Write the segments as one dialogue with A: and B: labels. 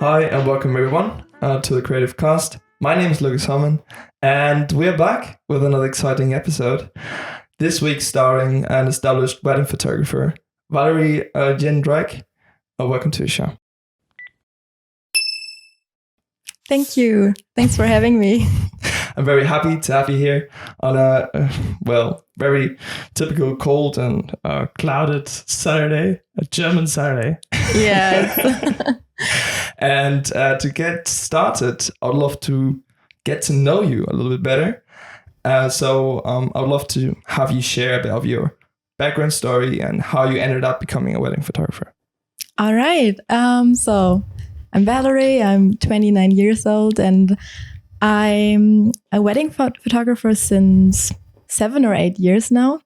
A: Hi and welcome everyone to the Creative Cast. My name is Lucas Hammond and we're back with another exciting episode. This week starring an established wedding photographer, Valerie J. Welcome to the show.
B: Thank you. Thanks for having me.
A: I'm very happy to have you here on a, very typical cold and clouded Saturday, a German Saturday.
B: Yes.
A: And to get started, I'd love to get to know you a little bit better. So I'd love to have you share a bit of your background story and how you ended up becoming a wedding photographer.
B: All right. So I'm Valerie. I'm 29 years old and I'm a wedding photographer since 7 or 8 years now.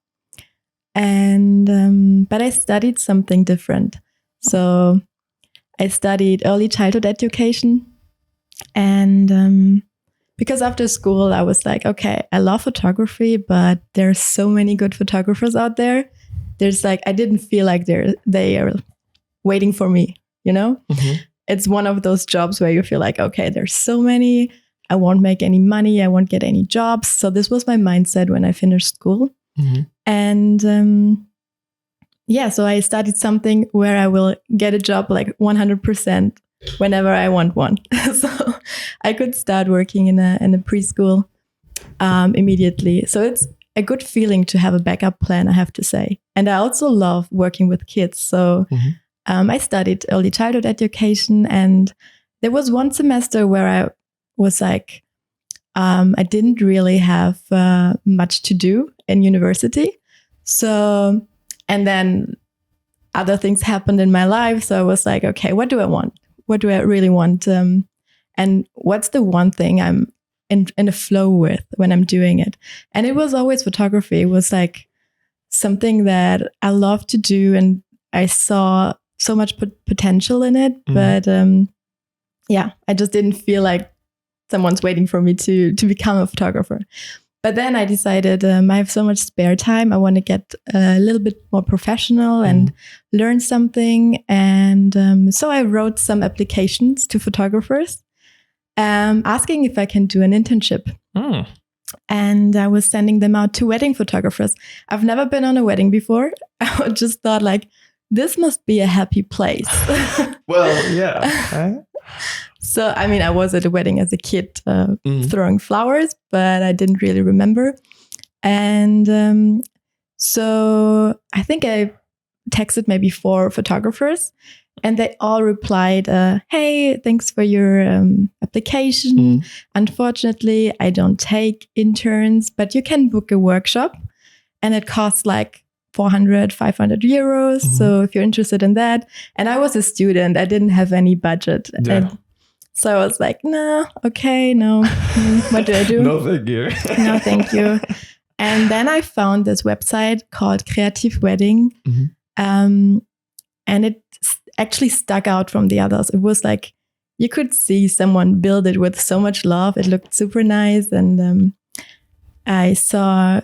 B: And but I studied something different. So I studied early childhood education. And because after school, I was like, okay, I love photography, but there's so many good photographers out there. There's like, I didn't feel like they are waiting for me, you know? Mm-hmm. It's one of those jobs where you feel like, okay, there's so many. I won't make any money. I won't get any jobs. So this was my mindset when I finished school. Mm-hmm. And so I studied something where I will get a job like 100% whenever I want one. So I could start working in a preschool immediately. So it's a good feeling to have a backup plan, I have to say. And I also love working with kids. So I studied early childhood education, and there was one semester where I was like, I didn't really have much to do in university. So, and then other things happened in my life. So I was like, okay, what do I want? What do I really want? And what's the one thing I'm in a flow with when I'm doing it? And it was always photography. It was like something that I love to do. And I saw so much potential in it. But I just didn't feel like someone's waiting for me to become a photographer. But then I decided I have so much spare time. I want to get a little bit more professional and learn something. And so I wrote some applications to photographers asking if I can do an internship. And I was sending them out to wedding photographers. I've never been on a wedding before. I just thought like, this must be a happy place.
A: Well, yeah.
B: So, I mean, I was at a wedding as a kid throwing flowers, but I didn't really remember. And so I think I texted maybe 4 photographers and they all replied, hey, thanks for your application. Unfortunately, I don't take interns, but you can book a workshop and it costs like 400, 500 euros. So if you're interested in that. And I was a student, I didn't have any budget.
A: Yeah.
B: And so I was like, no, okay, no. What do I do?
A: No, thank you.
B: No, thank you. And then I found this website called Creative Wedding. And it actually stuck out from the others. It was like, you could see someone build it with so much love. It looked super nice. And I saw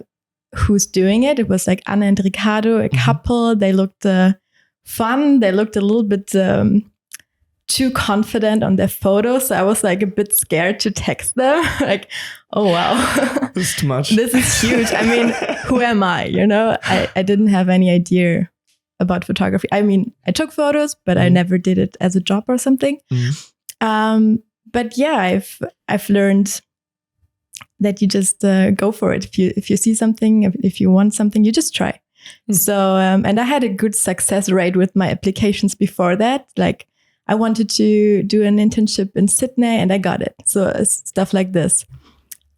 B: who's doing it. It was like Anna and Ricardo, a couple. They looked fun. They looked a little bit too confident on their photos. So I was like a bit scared to text them. Like, oh, wow.
A: This is too much.
B: This is huge. I mean, who am I? You know, I didn't have any idea about photography. I mean, I took photos, but I never did it as a job or something. But yeah, I've learned that you just go for it. If you see something, if you want something, you just try. So, and I had a good success rate with my applications before that. Like I wanted to do an internship in Sydney and I got it. So stuff like this.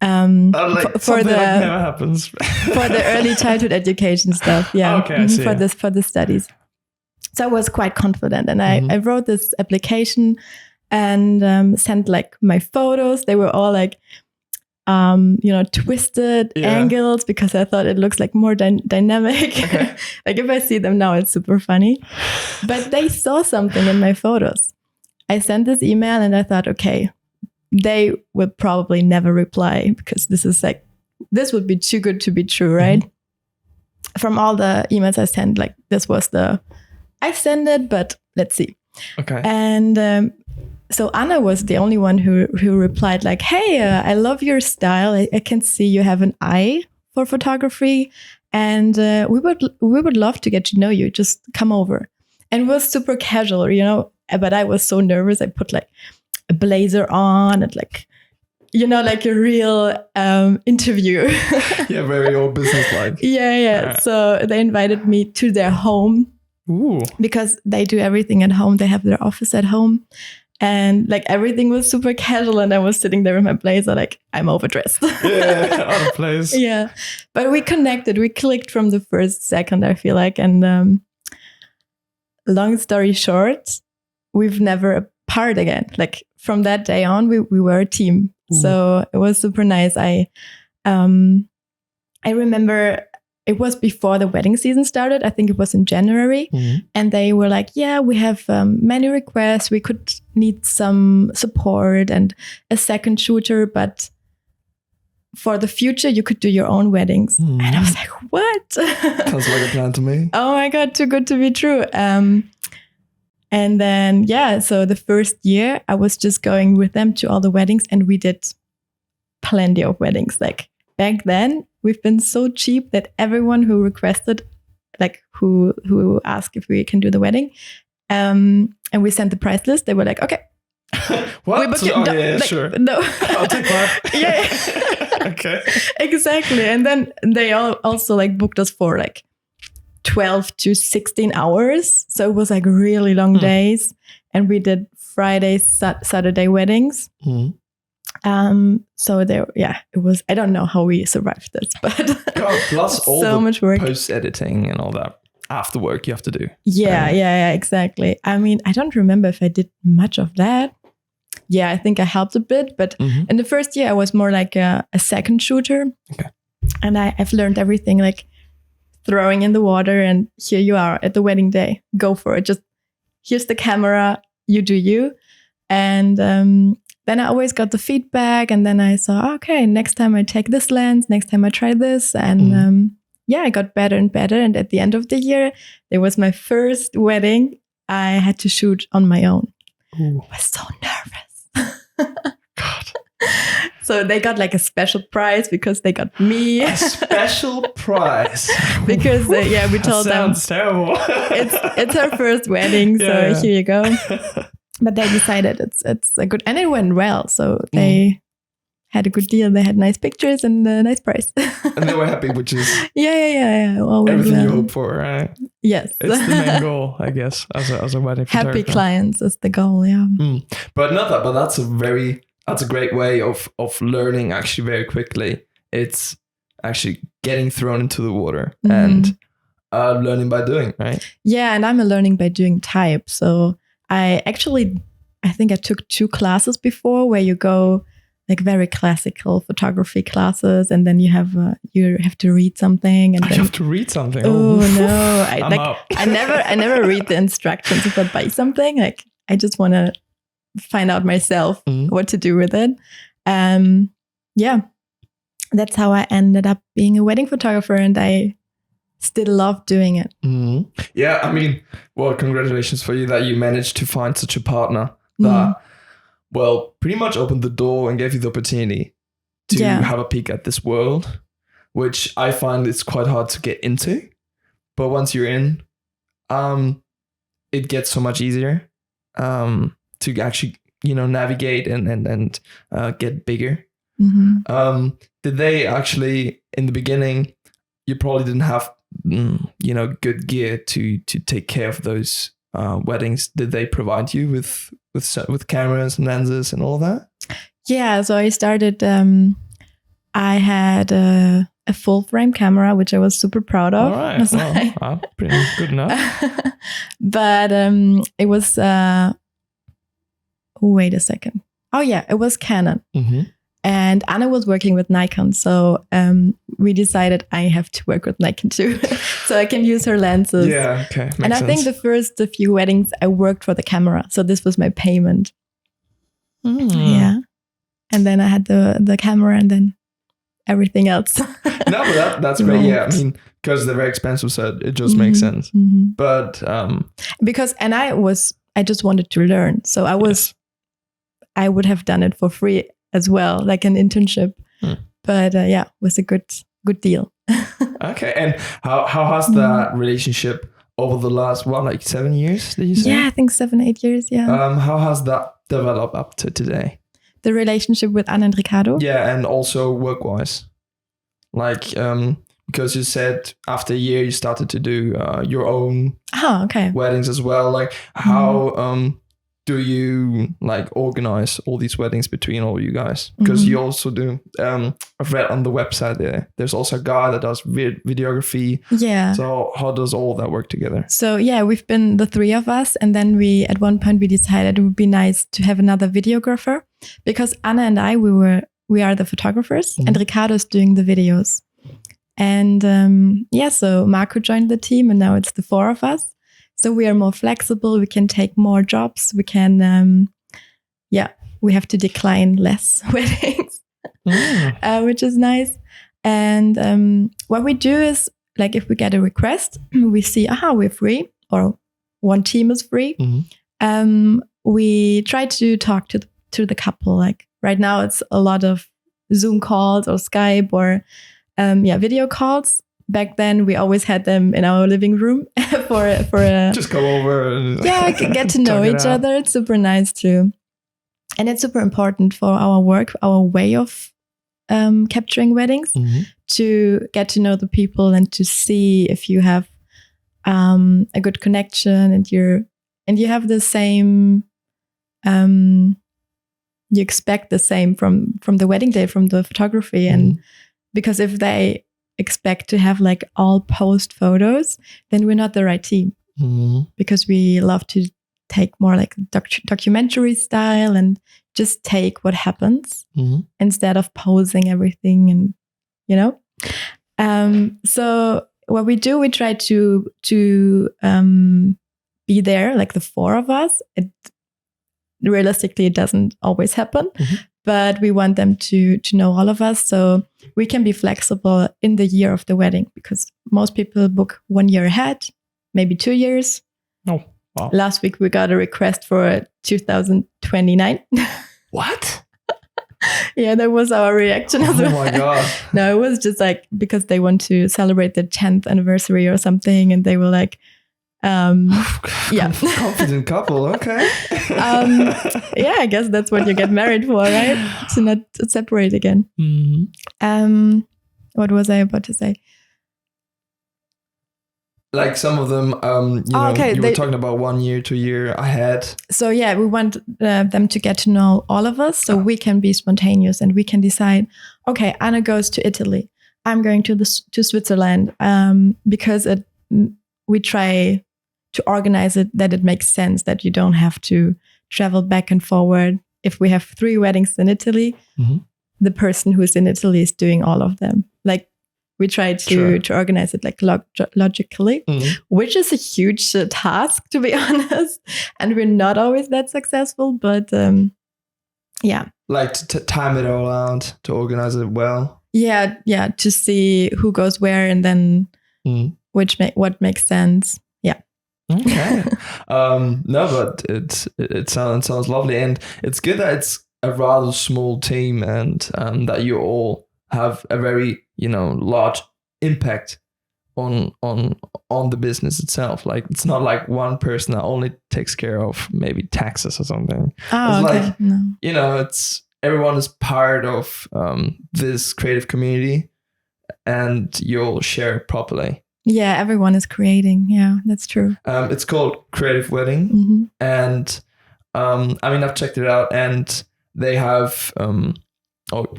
A: For the like never happens.
B: For the early childhood education stuff. Yeah.
A: Okay,
B: for the studies. So I was quite confident and I wrote this application and sent like my photos. They were all like, twisted angles because I thought it looks like more dynamic. Okay. Like if I see them now, it's super funny. But they saw something in my photos. I sent this email and I thought, okay, they will probably never reply because this would be too good to be true, right? From all the emails I sent, like this was I sent it, but let's see.
A: Okay.
B: And so Anna was the only one who replied like, "Hey, I love your style. I can see you have an eye for photography, and we would love to get to know you. Just come over." And it was super casual, you know. But I was so nervous. I put like a blazer on and like, you know, like a real interview.
A: Yeah, very old business-like.
B: Yeah. So they invited me to their home.
A: Ooh.
B: Because they do everything at home. They have their office at home. And like everything was super casual. And I was sitting there in my blazer, like I'm overdressed.
A: Yeah, out of place.
B: Yeah. But we connected. We clicked from the first second, I feel like. And long story short, we've never apart again. Like from that day on, we were a team. Ooh. So it was super nice. I remember it was before the wedding season started. I think it was in January. Mm-hmm. And they were like, yeah, we have many requests. We could need some support and a second shooter. But for the future, you could do your own weddings. Mm-hmm. And I was like, what?
A: Sounds like a plan to me.
B: Oh my God, too good to be true. And then, so the first year I was just going with them to all the weddings and we did plenty of weddings. Like back then, we've been so cheap that everyone who requested, like who asked if we can do the wedding, and we sent the price list, they were like, okay.
A: What? Sure.
B: No.
A: I'll take that.
B: Yeah.
A: Okay.
B: Exactly. And then they also like booked us for like 12 to 16 hours. So it was like really long days. And we did Friday, Saturday weddings. Mm. So there, it was, I don't know how we survived this, but
A: plus all
B: so
A: the
B: much work,
A: post-editing and all that after work you have to do.
B: Yeah, exactly. I mean, I don't remember if I did much of that. Yeah, I think I helped a bit, but in the first year I was more like a second shooter. Okay. And I've learned everything, like throwing in the water and here you are at the wedding day. Go for it. Just here's the camera, you do you. And then I always got the feedback and then I saw, okay, next time I take this lens, next time I try this. And I got better and better. And at the end of the year, there was my first wedding. I had to shoot on my own. Ooh. I was so nervous.
A: God.
B: So they got like a special prize because they got me.
A: A special prize?
B: Because we told them.
A: Sounds terrible.
B: it's her first wedding, so here you go. But they decided it's a good, and it went well. So they had a good deal. They had nice pictures and a nice price.
A: And they were happy, which is
B: always,
A: everything you hope for, right?
B: Yes,
A: it's the main goal, I guess, as a wedding photographer.
B: Happy clients is the goal, yeah.
A: But not that. But that's a great way of learning actually very quickly. It's actually getting thrown into the water and learning by doing, right?
B: Yeah, and I'm a learning by doing type, so. I think I took 2 classes before where you go like very classical photography classes and then you have to read something. And
A: you have to read something?
B: Oh no. I never read the instructions if I buy something. Like I just want to find out myself what to do with it. That's how I ended up being a wedding photographer and I still love doing it.
A: Mm-hmm. Yeah, I mean, well, congratulations for you that you managed to find such a partner that, pretty much opened the door and gave you the opportunity to have a peek at this world, which I find it's quite hard to get into. But once you're in, it gets so much easier to actually, navigate and get bigger. Mm-hmm. Did they actually, in the beginning, you probably didn't have good gear to take care of those weddings. Did they provide you with cameras and lenses and all that?
B: Yeah, so I started. I had a full frame camera, which I was super proud of.
A: All right, pretty good enough.
B: But it was. Wait a second. Oh yeah, it was Canon. Mm-hmm. And Anna was working with Nikon, so we decided I have to work with Nikon too, so I can use her lenses.
A: Yeah, okay. Makes
B: and I think the few weddings I worked for the camera, so this was my payment. Yeah, and then I had the camera, and then everything else.
A: No, but that's great. Yeah, I mean, because they're very expensive, so it just makes sense. Mm-hmm. But
B: because I just wanted to learn, so I was. Yes. I would have done it for free as well, like an internship. But it was a good deal.
A: Okay, and how has that relationship over the last 7 years? Did you say?
B: Yeah, I think 7-8 years. Yeah.
A: How has that developed up to today?
B: The relationship with Anna and Ricardo.
A: Yeah, and also work-wise, like because you said after a year you started to do your own weddings as well. Like how do you like organize all these weddings between all you guys? Because you also do. I've read on the website there's also a guy that does videography.
B: Yeah.
A: So how does all that work together?
B: So yeah, we've been the three of us, and then at one point we decided it would be nice to have another videographer, because Anna and I we are the photographers, and Ricardo's doing the videos. And so Marco joined the team, and now it's the four of us. So we are more flexible. We can take more jobs. We can, we have to decline less weddings, which is nice. And what we do is, like, if we get a request, we see, we're free, or one team is free. We try to talk to the couple. Like right now, it's a lot of Zoom calls or Skype or video calls. Back then, we always had them in our living room for a
A: just go over and
B: get to know each other. It's super nice too, and it's super important for our work, our way of capturing weddings, to get to know the people and to see if you have a good connection and you have the same. You expect the same from the wedding day, from the photography, and because if they expect to have like all post photos, then we're not the right team, because we love to take more like documentary style and just take what happens instead of posing everything, and so what we do, we try to be there, like the four of us. Realistically, it doesn't always happen, but we want them to know all of us, so we can be flexible in the year of the wedding, because most people book 1 year ahead, maybe 2 years.
A: Oh, wow.
B: Last week we got a request for 2029.
A: What?
B: Yeah, that was our reaction as well.
A: Oh my god.
B: No, it was just like because they want to celebrate the 10th anniversary or something, and they were like,
A: confident couple. Okay.
B: I guess that's what you get married for, right? To not separate again. What was I about to say?
A: Like some of them, you were talking about 1 year, 2 year ahead. So
B: yeah, we want them to get to know all of us, so we can be spontaneous and we can decide. Okay, Anna goes to Italy. I'm going to Switzerland, because we try to organize it that it makes sense, that you don't have to travel back and forward. If we have 3 weddings in Italy, the person who's in Italy is doing all of them. Like we try to organize it like logically, which is a huge task, to be honest. And we're not always that successful, but like
A: to time it all out, to organize it well.
B: Yeah, to see who goes where, and then what makes sense.
A: Okay. No, but it sounds lovely, and it's good that it's a rather small team, and that you all have a very large impact on the business itself. Like it's not like one person that only takes care of maybe taxes or something.
B: Oh,
A: it's
B: okay.
A: like
B: No.
A: it's everyone is part of this creative community, and you'll share it properly.
B: Yeah, everyone is creating. Yeah, that's true.
A: It's called Creative Wedding, and I've checked it out, and they have,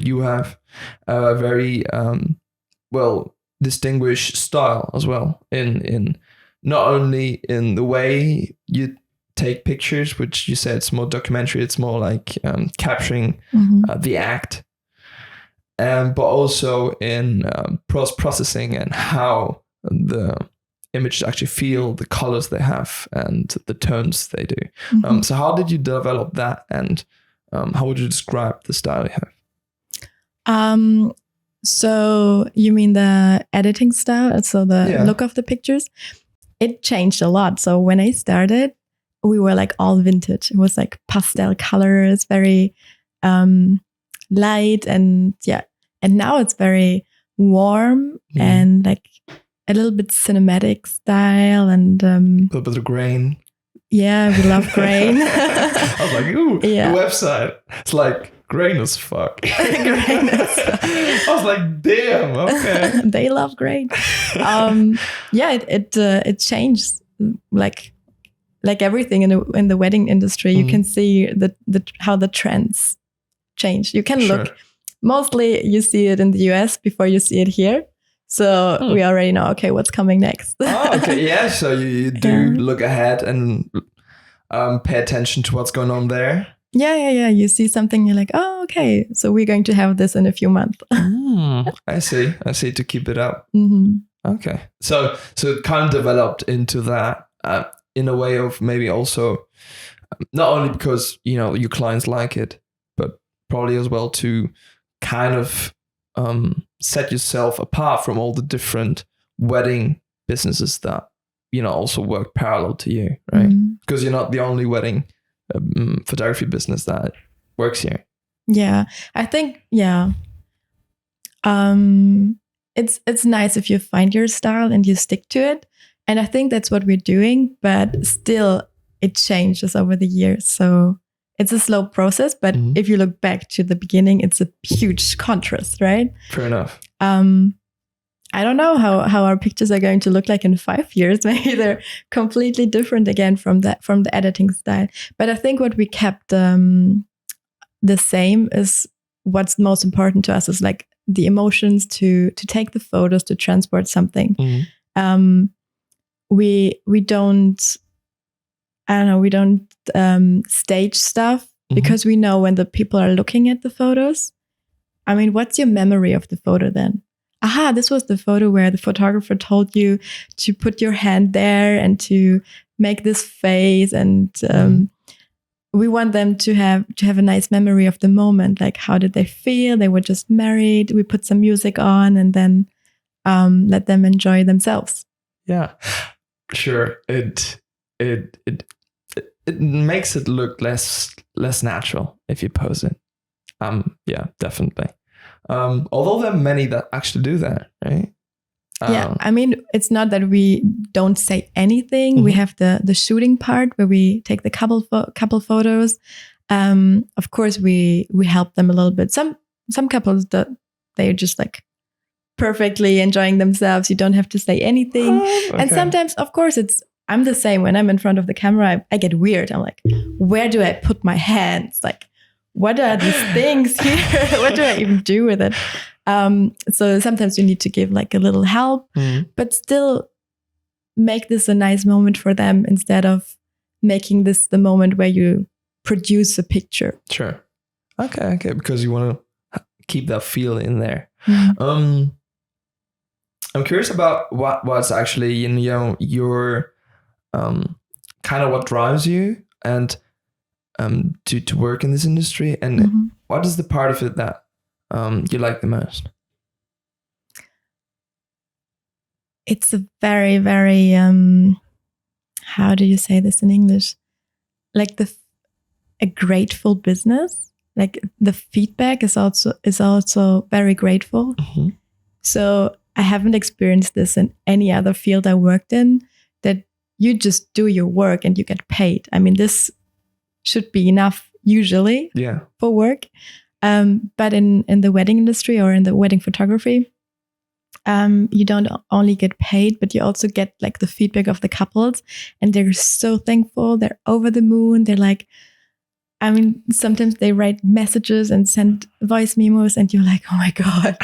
A: you have a very distinguished style as well. In not only in the way you take pictures, which you said it's more documentary, it's more like capturing the act, but also in processing and how the images actually feel, the colors they have, and the tones they do. So how did you develop that, and how would you describe the style you have?
B: So you mean the editing style, so the look of the pictures? It changed a lot. So when I started, we were like all vintage. It was like pastel colors, very light, and and now it's very warm and like a little bit cinematic style, and
A: a little bit of grain.
B: Yeah, we love grain.
A: I was like, ooh, the website. It's like grain as fuck.
B: Grain as fuck.
A: I was like, damn, okay.
B: They love grain. It changed like everything in the wedding industry. You can see the how the trends change. You can look. Mostly you see it in the US before you see it here. So we already know, okay, what's coming next.
A: Okay, yeah. So you do look ahead and pay attention to what's going on there.
B: Yeah. You see something, you're like, oh, okay. So we're going to have this in a few months.
A: I see. To keep it up. Okay. So it kind of developed into that in a way of maybe also not only because, your clients like it, but probably as well to kind of set yourself apart from all the different wedding businesses that also work parallel to you, right? Because you're not the only wedding photography business that works here.
B: Yeah, I think it's nice if you find your style and you stick to it, and I think that's what we're doing. But still, it changes over the years, so it's a slow process, but if you look back to the beginning, it's a huge contrast, right?
A: Fair enough.
B: I don't know how our pictures are going to look like in 5 years. Maybe they're completely different again from the editing style. But I think what we kept the same is what's most important to us is like the emotions to take the photos, to transport something. We don't. I don't know, we don't stage stuff because we know when the people are looking at the photos. I mean, what's your memory of the photo then? Aha, this was the photo where the photographer told you to put your hand there and to make this face. And we want them to have a nice memory of the moment. Like, how did they feel? They were just married. We put some music on and then let them enjoy themselves.
A: Yeah, sure. It makes it look less natural if you pose it. Yeah, definitely. Although there are many that actually do that, right?
B: Yeah, I mean, it's not that we don't say anything. We have the shooting part where we take the couple photos. Of course, we help them a little bit. Some couples that they're just like perfectly enjoying themselves. You don't have to say anything. Okay. And sometimes, of course, I'm the same. When I'm in front of the camera, I get weird. I'm like, where do I put my hands? Like, what are these things here? What do I even do with it? So sometimes you need to give like a little help, but still make this a nice moment for them instead of making this the moment where you produce a picture.
A: Sure. Okay. Because you want to keep that feel in there. I'm curious about what's actually your kind of what drives you and to work in this industry, and what is the part of it that you like the most?
B: It's a very, very how do you say this in English? Like a grateful business. Like the feedback is also very grateful. So I haven't experienced this in any other field I worked in, that you just do your work and you get paid. I mean, this should be enough usually for work. But in the wedding industry or in the wedding photography, you don't only get paid, but you also get like the feedback of the couples, and they're so thankful. They're over the moon. They're like, I mean, sometimes they write messages and send voice memos, and you're like, oh my God,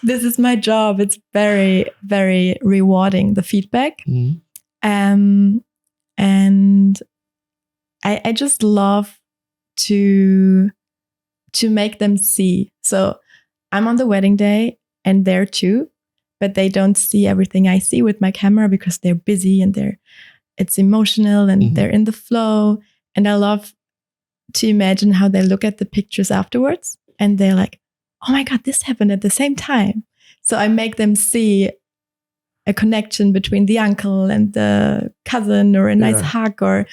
B: this is my job. It's very, very rewarding, the feedback. And I just love to make them see. So I'm on the wedding day and they're too, but they don't see everything I see with my camera because they're busy and it's emotional and they're in the flow. And I love to imagine how they look at the pictures afterwards and they're like, oh my God, this happened at the same time. So I make them see a connection between the uncle and the cousin, or a nice hug, or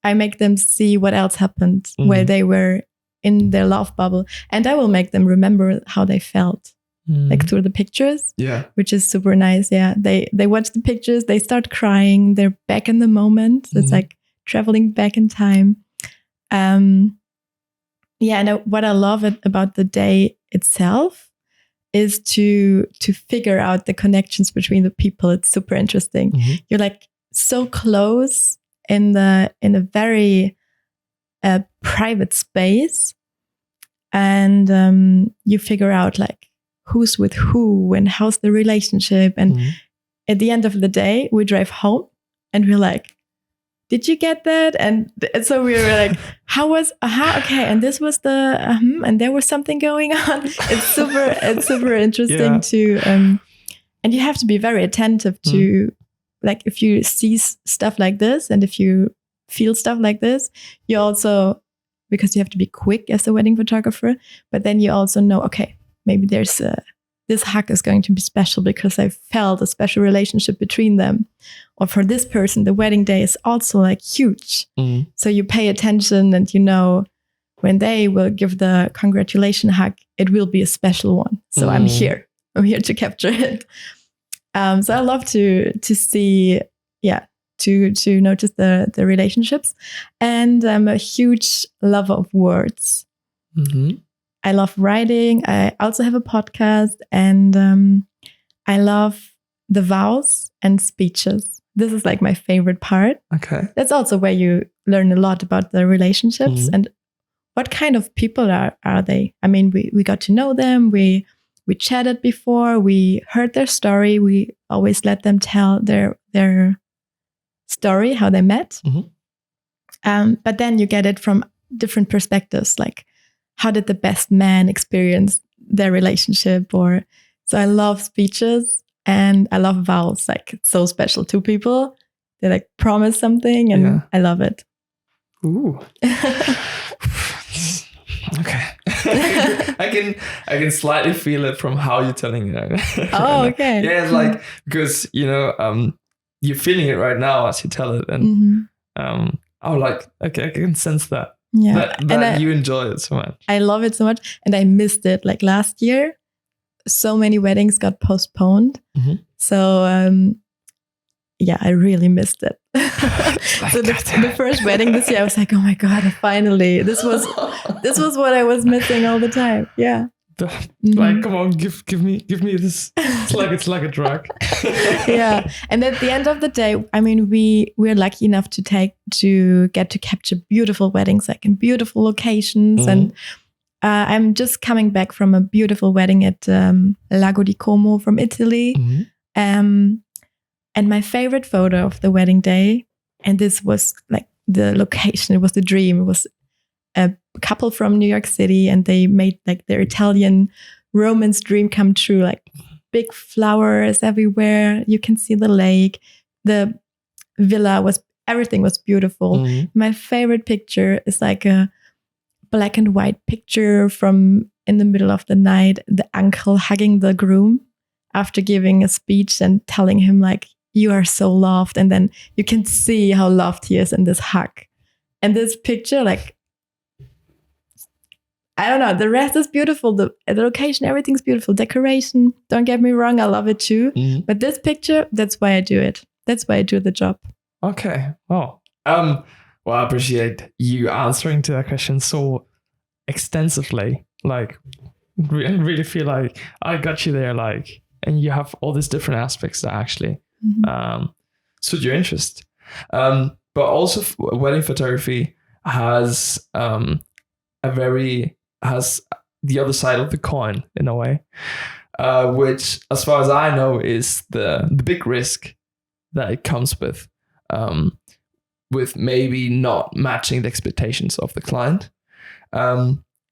B: I make them see what else happened while they were in their love bubble. And I will make them remember how they felt, like through the pictures, which is super nice. Yeah, they watch the pictures, they start crying, they're back in the moment. So it's like traveling back in time. And what I love about the day itself is to figure out the connections between the people. It's super interesting. You're like so close in a very private space, and you figure out like who's with who and how's the relationship. And at the end of the day, we drive home and we're like, did you get that? And so we were like, how was, okay. And this was the, and there was something going on. It's super interesting to, and you have to be very attentive to, like, if you see stuff like this and if you feel stuff like this, you also, because you have to be quick as a wedding photographer, but then you also know, okay, maybe there's this hug is going to be special because I felt a special relationship between them. Or for this person, the wedding day is also like huge. So you pay attention and you know when they will give the congratulation hug, it will be a special one. So I'm here to capture it. So I love to see, to notice the relationships. And I'm a huge lover of words. I love writing. I also have a podcast, and I love the vows and speeches. This is like my favorite part.
A: Okay.
B: That's also where you learn a lot about the relationships and what kind of people are they. I mean, we got to know them. We chatted before. We heard their story. We always let them tell their story, how they met. But then you get it from different perspectives, like how did the best man experience their relationship? Or so I love speeches and I love vows. Like, it's so special. Two people, they like promise something, and I love it.
A: Ooh. Okay. I can slightly feel it from how you're telling it.
B: Oh, okay.
A: Yeah, it's like, because you're feeling it right now as you tell it, and I'm like, okay, I can sense that.
B: Yeah,
A: that you enjoy it so much.
B: I love it so much, and I missed it. Like last year, so many weddings got postponed. So I really missed it. So the first wedding this year, I was like, oh my god, finally! This was what I was missing all the time. Yeah.
A: Like, come on, give me this. It's like a drug.
B: Yeah, and at the end of the day, I mean, we're lucky enough to get to capture beautiful weddings, like in beautiful locations. And I'm just coming back from a beautiful wedding at Lago di Como from Italy. And my favorite photo of the wedding day, and this was like the location, it was the dream. It was a couple from New York City, and they made like their Italian romance dream come true, like big flowers everywhere. You can see the lake. The villa everything was beautiful. My favorite picture is like a black and white picture from in the middle of the night, the uncle hugging the groom after giving a speech and telling him like, you are so loved. And then you can see how loved he is in this hug. And this picture, like, I don't know, the rest is beautiful. The location, everything's beautiful. Decoration, don't get me wrong, I love it too. But this picture, that's why I do it. That's why I do the job.
A: Okay. Oh. Well, I appreciate you answering to that question so extensively. Like, I really feel like I got you there. Like, and you have all these different aspects that actually suit your interest. But also, wedding photography has has the other side of the coin in a way, which, as far as I know, is the big risk that it comes with maybe not matching the expectations of the client.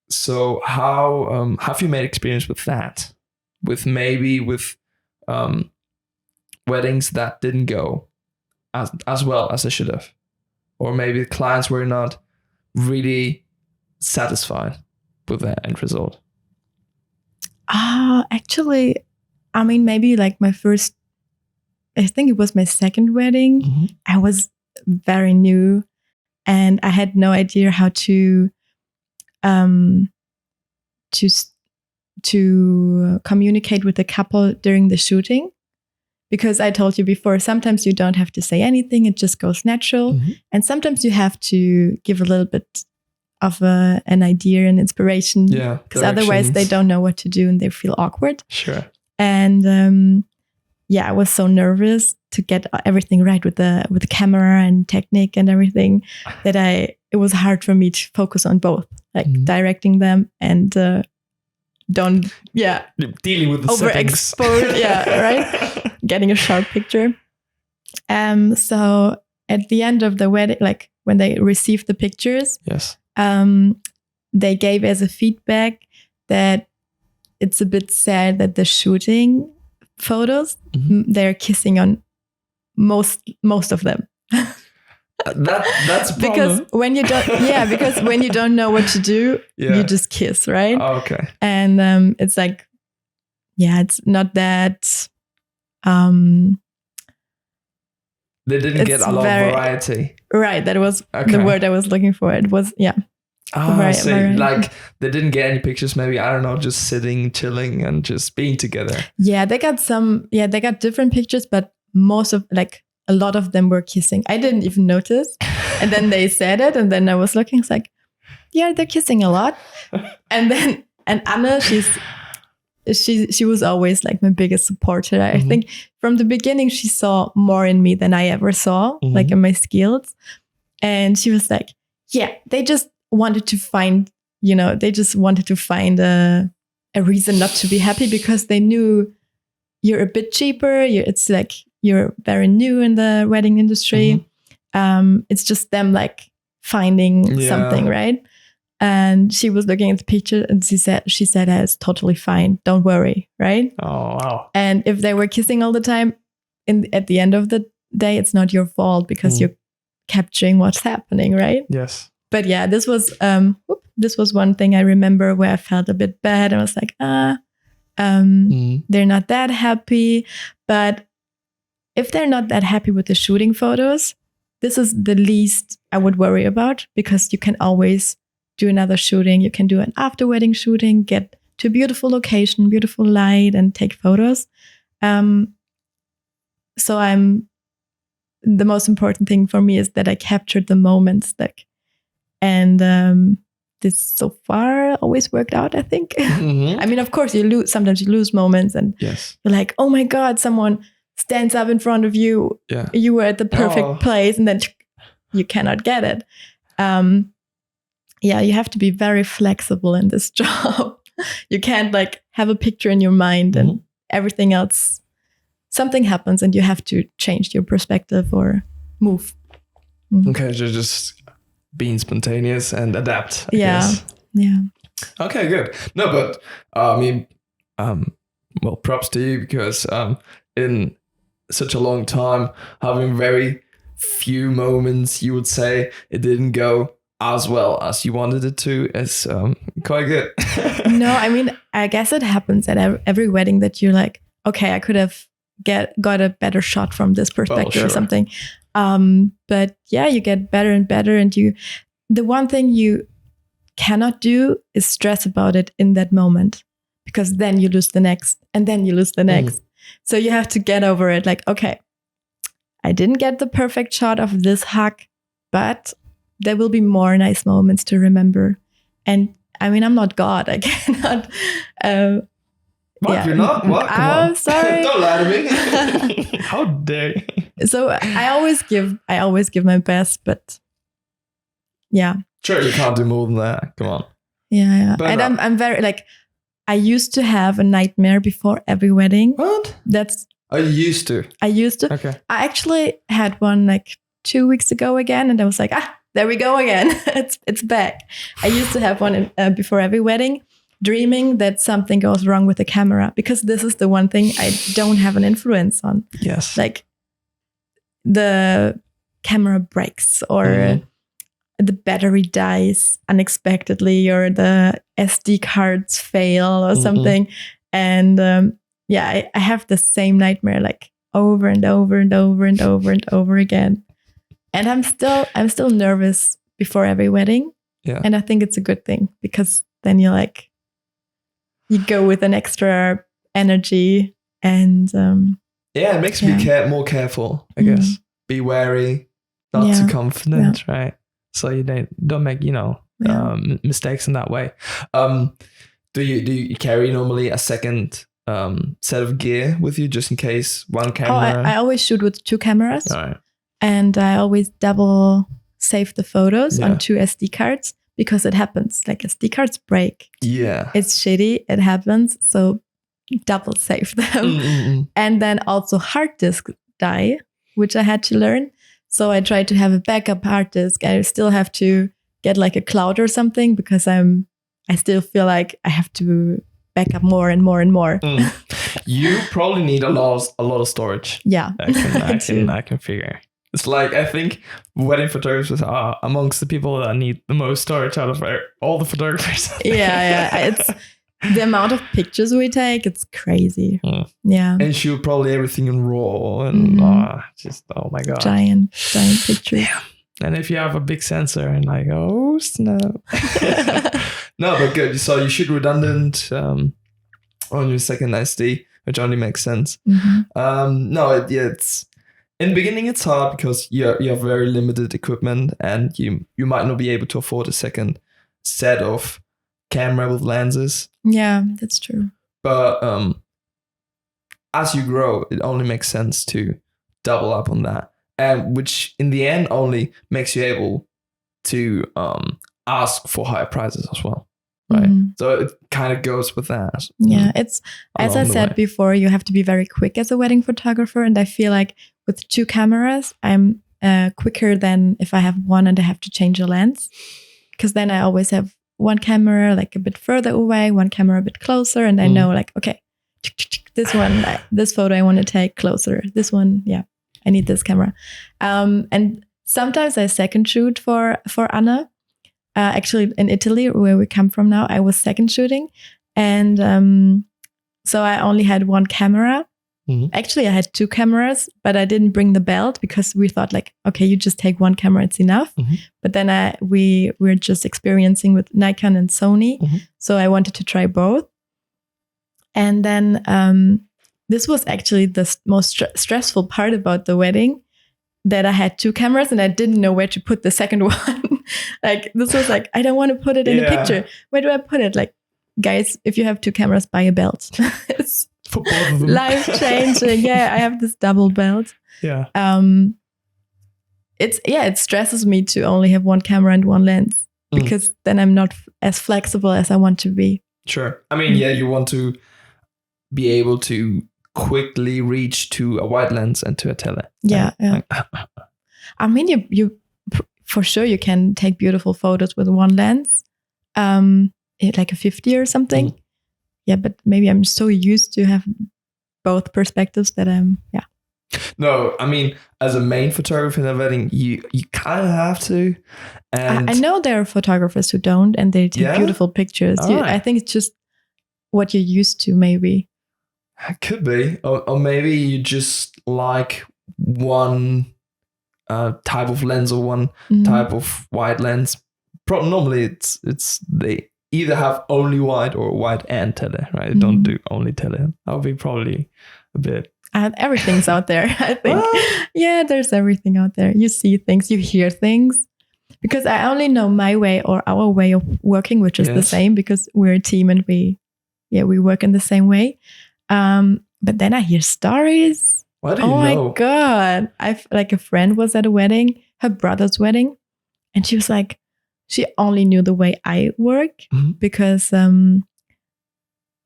A: So how have you made experience with that? With weddings that didn't go as well as they should have, or maybe the clients were not really satisfied with the end result?
B: Actually, I mean, maybe like I think it was my second wedding. I was very new. and I had no idea how to communicate with the couple during the shooting, because I told you before, sometimes you don't have to say anything, it just goes natural, and sometimes you have to give a little bit of an idea and inspiration, because otherwise they don't know what to do and they feel awkward.
A: Sure.
B: And I was so nervous to get everything right with the camera and technique and everything, that it was hard for me to focus on both, like directing them and dealing with the
A: overexposed,
B: right, getting a sharp picture. So at the end of the wedding, like when they received the pictures, they gave as a feedback that it's a bit sad that the shooting photos, they're kissing on most of them.
A: That's a
B: because when you don't know what to do, you just kiss, right?
A: Oh, okay.
B: And it's like, it's not that.
A: They didn't get a lot of variety.
B: Right, that was the word I was looking for. It was
A: like they didn't get any pictures, maybe, I don't know, just sitting, chilling, and just being together.
B: They got different pictures, but a lot of them were kissing. I didn't even notice. And then they said it, and then I was looking, it's like, they're kissing a lot. And Anna, she was always like my biggest supporter. I think from the beginning, she saw more in me than I ever saw, like in my skills. And she was like, they just wanted to find a reason not to be happy, because they knew you're a bit cheaper. It's like you're very new in the wedding industry. It's just them like finding something, right? And she was looking at the picture and she said, it's totally fine. Don't worry, right?
A: Oh, wow.
B: And if they were kissing all the time, at the end of the day, it's not your fault, because you're capturing what's happening, right?
A: Yes.
B: But this was one thing I remember where I felt a bit bad. I was like, they're not that happy. But if they're not that happy with the shooting photos, this is the least I would worry about, because you can always do another shooting. You can do an after wedding shooting, get to a beautiful location, beautiful light, and take photos. So the most important thing for me is that I captured the moments, and this so far always worked out, I think. I mean, of course, sometimes you lose moments, and you're like, oh my God, someone stands up in front of you. Yeah. You were at the perfect place, and then you cannot get it. You have to be very flexible in this job. You can't have a picture in your mind and everything else. Something happens and you have to change your perspective or move.
A: Okay, so just being spontaneous and adapt. I guess.
B: Yeah.
A: Okay, good. No, but I mean, well, props to you, because in such a long time, having very few moments, you would say it didn't go as well as you wanted it to, is quite good.
B: No, I mean, I guess it happens at every wedding that you're like, okay, I could have got a better shot from this perspective or something. But you get better and better, and the one thing you cannot do is stress about it in that moment, because then you lose the next, and then you lose the next. So you have to get over it. Like, okay, I didn't get the perfect shot of this hug, but there will be more nice moments to remember. And I mean, I'm not God. I cannot.
A: What? You're not? What?
B: I'm sorry.
A: Don't lie to me. How dare you?
B: So I always give my best, but
A: Sure, you can't do more than that. Come on.
B: Yeah. But and I'm very I used to have a nightmare before every wedding.
A: What? I used to. Okay.
B: I actually had one 2 weeks ago again, and I was like, there we go again. it's back. I used to have one before every wedding, dreaming that something goes wrong with the camera, because this is the one thing I don't have an influence on.
A: Yes.
B: The camera breaks, or the battery dies unexpectedly, or the SD cards fail or something. And I have the same nightmare over and over and over and over and over again. And I'm still nervous before every wedding.
A: Yeah.
B: And I think it's a good thing because then you go with an extra energy and
A: it makes you be more careful, I guess. Be wary, not too confident, right? So you don't make, mistakes in that way. Do you carry normally a second set of gear with you just in case one camera?
B: I always shoot with 2 cameras.
A: All right.
B: And I always double save the photos on 2 SD cards because it happens. Like SD cards break.
A: Yeah.
B: It's shitty. It happens. So double save them. And then also hard disk die, which I had to learn. So I tried to have a backup hard disk. I still have to get like a cloud or something because I still feel like I have to back up more and more and more.
A: You probably need a lot of storage.
B: Yeah.
A: I can figure. It's like, I think wedding photographers are amongst the people that need the most storage out of all the photographers.
B: Yeah. It's the amount of pictures we take. It's crazy. Yeah.
A: And shoot probably everything in RAW and just, oh my God.
B: Giant pictures.
A: Yeah. And if you have a big sensor and like, oh snap. No, but good. So you shoot redundant on your second SD, which only makes sense. It's in the beginning it's hard because you have very limited equipment and you might not be able to afford a second set of camera with lenses.
B: Yeah, that's true.
A: But as you grow, it only makes sense to double up on that, and which in the end only makes you able to ask for higher prices as well. Right. So it kind of goes with that.
B: Yeah. It's, as I said before, you have to be very quick as a wedding photographer. And I feel like with 2 cameras, I'm quicker than if I have one and I have to change a lens. Because then I always have one camera like a bit further away, one camera a bit closer. And I know like, okay, this one, this photo I want to take closer. This one, I need this camera. And sometimes I second shoot for Anna. Actually, in Italy, where we come from now, I was second shooting. And so I only had 1 camera. Actually, I had 2 cameras, but I didn't bring the belt because we thought like, okay, you just take 1 camera, it's enough. But then we were just experiencing with Nikon and Sony. So I wanted to try both. And then this was actually the most stressful part about the wedding, that I had 2 cameras and I didn't know where to put the second one. Like this was like, I don't want to put it in a picture. Where do I put it? Like, guys, if you have 2 cameras, buy a belt. It's
A: for both of them.
B: Life changing. Yeah, I have this double belt.
A: Yeah.
B: It stresses me to only have 1 camera and 1 lens because then I'm not as flexible as I want to be.
A: Sure. I mean, you want to be able to quickly reach to a wide lens and to a tele.
B: Yeah. I mean, you for sure you can take beautiful photos with 1 lens, like a 50 or something. Yeah, but maybe I'm so used to have both perspectives that
A: No, I mean, as a main photographer in a wedding, you kind of have to. And
B: I know there are photographers who don't, and they take beautiful pictures. I think it's just what you're used to, maybe.
A: It could be, or maybe you just like one type of lens or one type of wide lens. Normally, it's they either have only wide or wide and tele, right? They don't do only tele. That would be probably a bit.
B: Everything's out there, I think. Yeah, there's everything out there. You see things, you hear things. Because I only know my way or our way of working, which is the same because we're a team and we work in the same way. But then I hear stories.
A: What do you know?
B: Oh my God. Like a friend was at a wedding, her brother's wedding. And she was like, she only knew the way I work because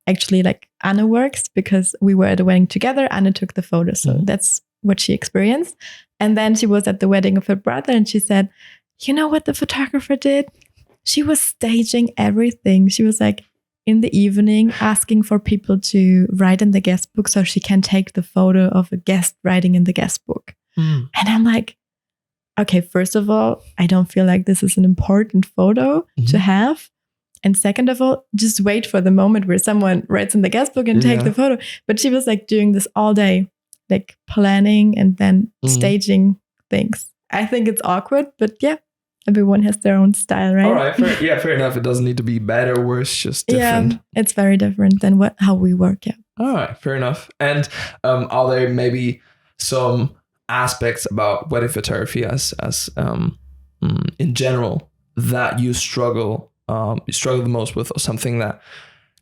B: actually like Anna works because we were at a wedding together. Anna took the photo. So that's what she experienced. And then she was at the wedding of her brother and she said, you know what the photographer did? She was staging everything. She was like in the evening asking for people to write in the guest book so she can take the photo of a guest writing in the guest book. And I'm like, okay, first of all, I don't feel like this is an important photo to have. And second of all, just wait for the moment where someone writes in the guest book and take the photo. But she was like doing this all day, like planning and then staging things. I think it's awkward, but yeah, everyone has their own style, right?
A: All right. Fair enough. It doesn't need to be better or worse, just different.
B: Yeah, it's very different than how we work. Yeah.
A: All right. Fair enough. And are there maybe some aspects about wedding photography as in general that you struggle the most with, or something that,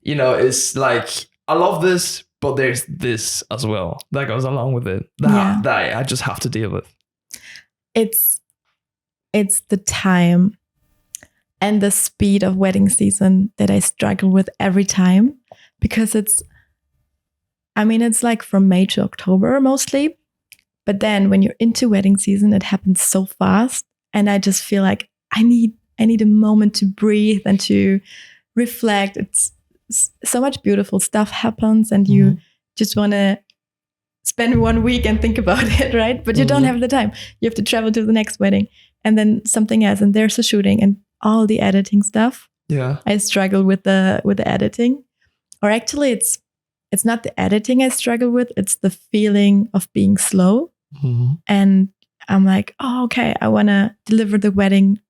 A: is like, I love this, but there's this as well that goes along with it that I just have to deal with?
B: It's the time and the speed of wedding season that I struggle with every time, because it's like from May to October mostly. But then when you're into wedding season, it happens so fast. And I just feel like I need a moment to breathe and to reflect. It's so much beautiful stuff happens, and you just want to spend 1 week and think about it, right? But you don't have the time. You have to travel to the next wedding and then something else, and there's a shooting and all the editing stuff.
A: Yeah.
B: I struggle with the editing. Or actually it's not the editing I struggle with, it's the feeling of being slow. And I'm like, oh, okay, I want to deliver the wedding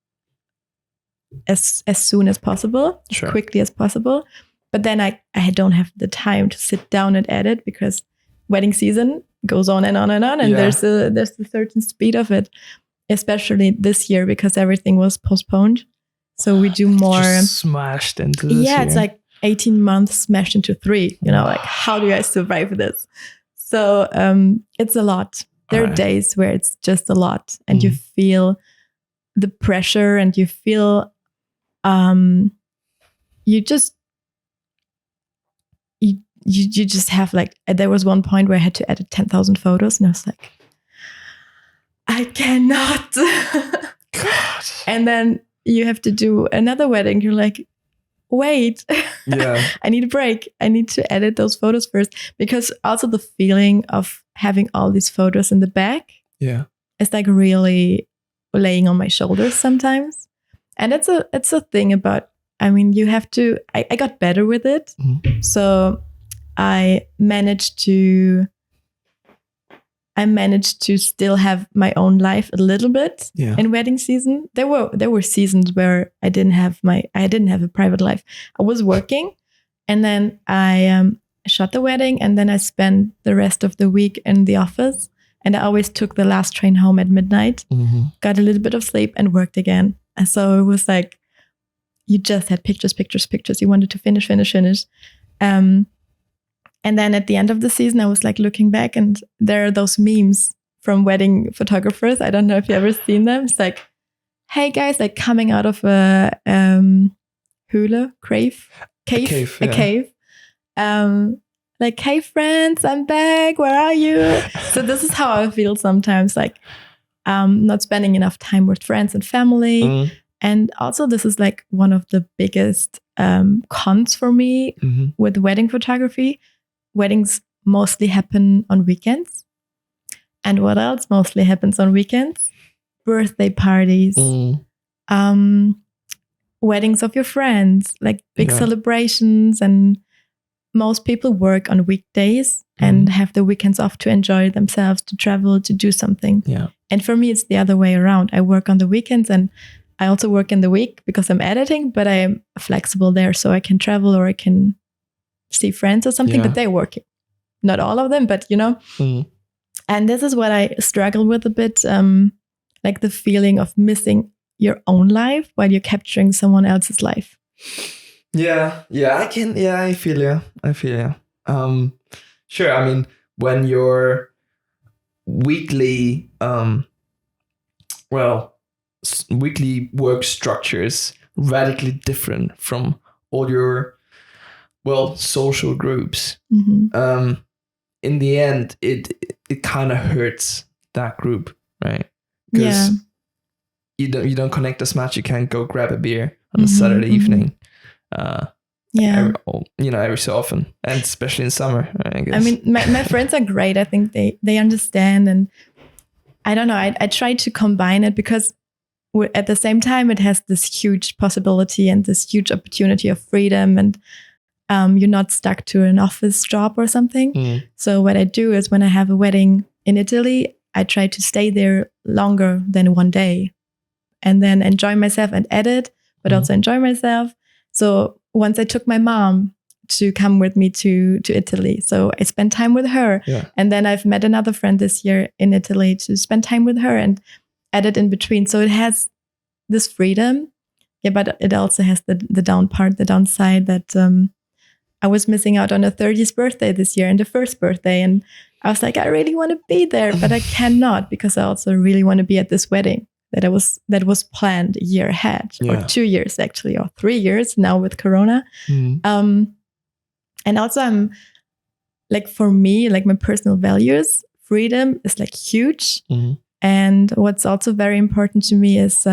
B: as soon as possible, as quickly as possible. But then I don't have the time to sit down and edit, because wedding season goes on and on and on, and there's a certain speed of it, especially this year because everything was postponed. So we do more.
A: Just smashed into this year.
B: It's like 18 months smashed into 3. Like, how do I survive this? So it's a lot. There are days where it's just a lot, and you feel the pressure, and you feel you just have like, there was one point where I had to edit 10,000 photos, and I was like, I cannot.
A: God.
B: And then you have to do another wedding. You're like, wait, I need a break. I need to edit those photos first, because also the feeling of having all these photos in the back, it's like really laying on my shoulders sometimes. And it's a thing about, you have to, I got better with it. So I managed to still have my own life a little bit in wedding season. There were seasons where I didn't have a private life. I was working, and then I shot the wedding, and then I spent the rest of the week in the office. And I always took the last train home at midnight, got a little bit of sleep, and worked again. And so it was like, you just had pictures. You wanted to finish. And then at the end of the season, I was like looking back, and there are those memes from wedding photographers. I don't know if you've ever seen them. It's like, hey guys, like coming out of a cave. Like, hey friends, I'm back. Where are you? So this is how I feel sometimes, like not spending enough time with friends and family. And also this is like one of the biggest cons for me with wedding photography. Weddings mostly happen on weekends. And what else mostly happens on weekends? Birthday parties, weddings of your friends, like big celebrations. And most people work on weekdays and have the weekends off to enjoy themselves, to travel, to do something. And for me, it's the other way around. I work on the weekends, and I also work in the week because I'm editing, but I am flexible there, so I can travel or I can see friends or something, but they're working. Not all of them, but And this is what I struggle with a bit, like the feeling of missing your own life while you're capturing someone else's life.
A: I feel you. Sure. When your weekly, weekly work structure is radically different from all your, social groups. In the end, it kind of hurts that group, right? Because you don't connect as much. You can't go grab a beer on a Saturday evening. Every so often, and especially in summer, I guess.
B: My friends are great. I think they understand, and I don't know. I try to combine it because at the same time it has this huge possibility and this huge opportunity of freedom, and you're not stuck to an office job or something. So what I do is when I have a wedding in Italy, I try to stay there longer than one day and then enjoy myself and edit, but also enjoy myself. So once I took my mom to come with me to Italy. So I spent time with her.
A: Yeah.
B: And then I've met another friend this year in Italy to spend time with her and edit in between. So it has this freedom. Yeah, but it also has the downside that I was missing out on a 30th birthday this year and the first birthday. And I was like, I really want to be there, but I cannot because I also really want to be at this wedding that was planned a year ahead, or 2 years actually, or 3 years now with Corona. And also I'm like, for me, like my personal values, freedom is like huge. And what's also very important to me is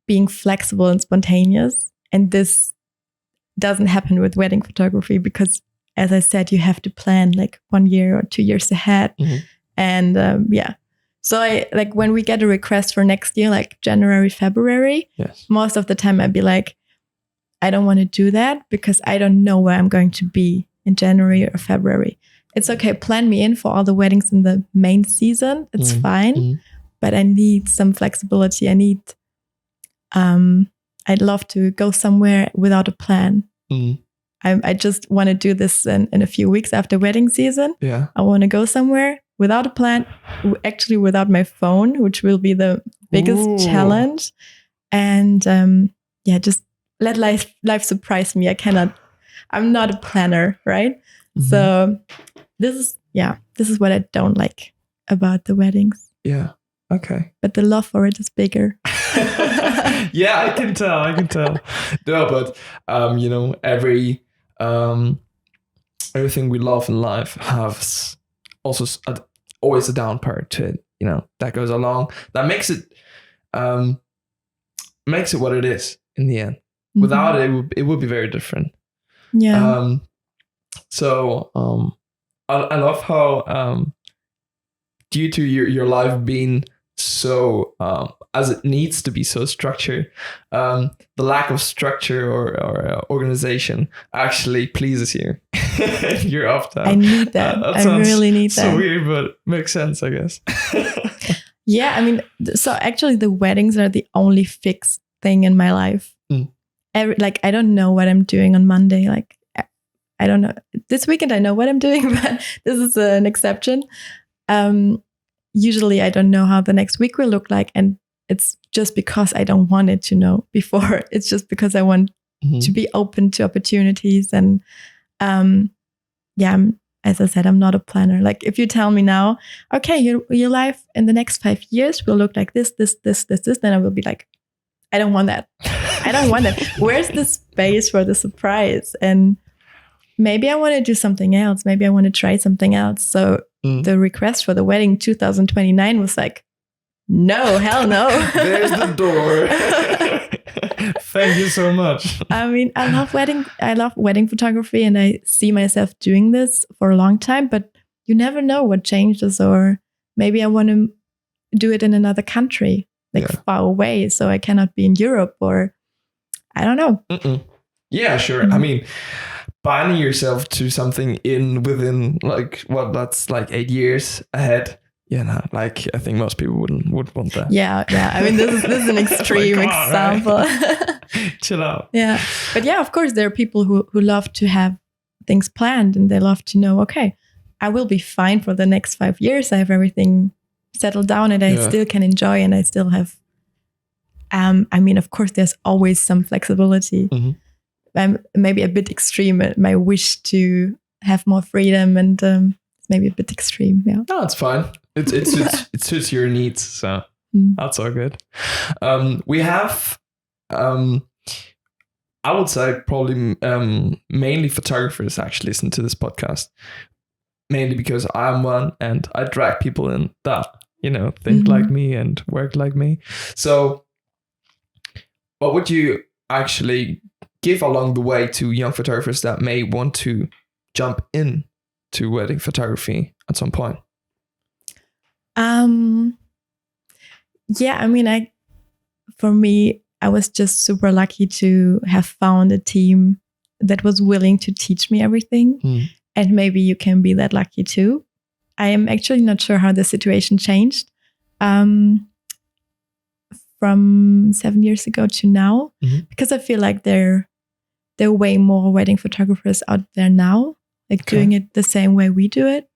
B: being flexible and spontaneous. And this doesn't happen with wedding photography because, as I said, you have to plan like 1 year or 2 years ahead. And so I like when we get a request for next year, like January, February, most of the time I'd be like, I don't want to do that because I don't know where I'm going to be in January or February. It's okay, plan me in for all the weddings in the main season. It's fine, but I need some flexibility. I'd love to go somewhere without a plan. I just want to do this in a few weeks after wedding season.
A: Yeah.
B: I want to go somewhere without a plan, actually without my phone, which will be the biggest challenge. And just let life surprise me. I'm not a planner, right? So this is what I don't like about the weddings.
A: Yeah. Okay.
B: But the love for it is bigger.
A: Yeah, I can tell. No, but everything we love in life has also always a down part to it. That goes along. That makes it what it is in the end. Without it would be very different.
B: Yeah.
A: I love how due to your life being so as it needs to be so structured, the lack of structure or organization actually pleases you. You're off time.
B: I need that. I really need that.
A: So weird, but makes sense, I guess.
B: Yeah, I mean, so actually the weddings are the only fixed thing in my life. I don't know what I'm doing on Monday. Like, I don't know. This weekend I know what I'm doing, but this is an exception. Usually I don't know how the next week will look like. And it's just because I don't want it to know before. It's just because I want to be open to opportunities. And as I said, I'm not a planner. Like if you tell me now, okay, your life in the next 5 years will look like this, then I will be like, I don't want that. I don't want that. Where's the space for the surprise? And maybe I want to do something else. Maybe I want to try something else. So the request for the wedding 2029 was like, no, hell no.
A: There's the door. Thank you so much.
B: I mean, I love wedding photography and I see myself doing this for a long time, but you never know what changes, or maybe I want to do it in another country, far away. So I cannot be in Europe, or I don't know.
A: Yeah, sure. I mean, binding yourself to something within that's 8 years ahead. I think most people would want that.
B: Yeah. I mean, this is an extreme example.
A: Right? Chill out.
B: Yeah, but yeah, of course, there are people who love to have things planned and they love to know, okay, I will be fine for the next 5 years. I have everything settled down and I still can enjoy, and I still have. I mean, of course, there's always some flexibility. I'm maybe a bit extreme. My wish to have more freedom, and it's maybe a bit extreme. Yeah.
A: No, it's fine. It suits your needs, so that's all good. We have, I would say, probably mainly photographers actually listen to this podcast, mainly because I'm one and I drag people in that think like me and work like me. So, what would you actually give along the way to young photographers that may want to jump in to wedding photography at some point?
B: Yeah, I mean, for me, I was just super lucky to have found a team that was willing to teach me everything. And maybe you can be that lucky too. I am actually not sure how the situation changed from 7 years ago to now, because I feel like there are way more wedding photographers out there now, like doing it the same way we do it.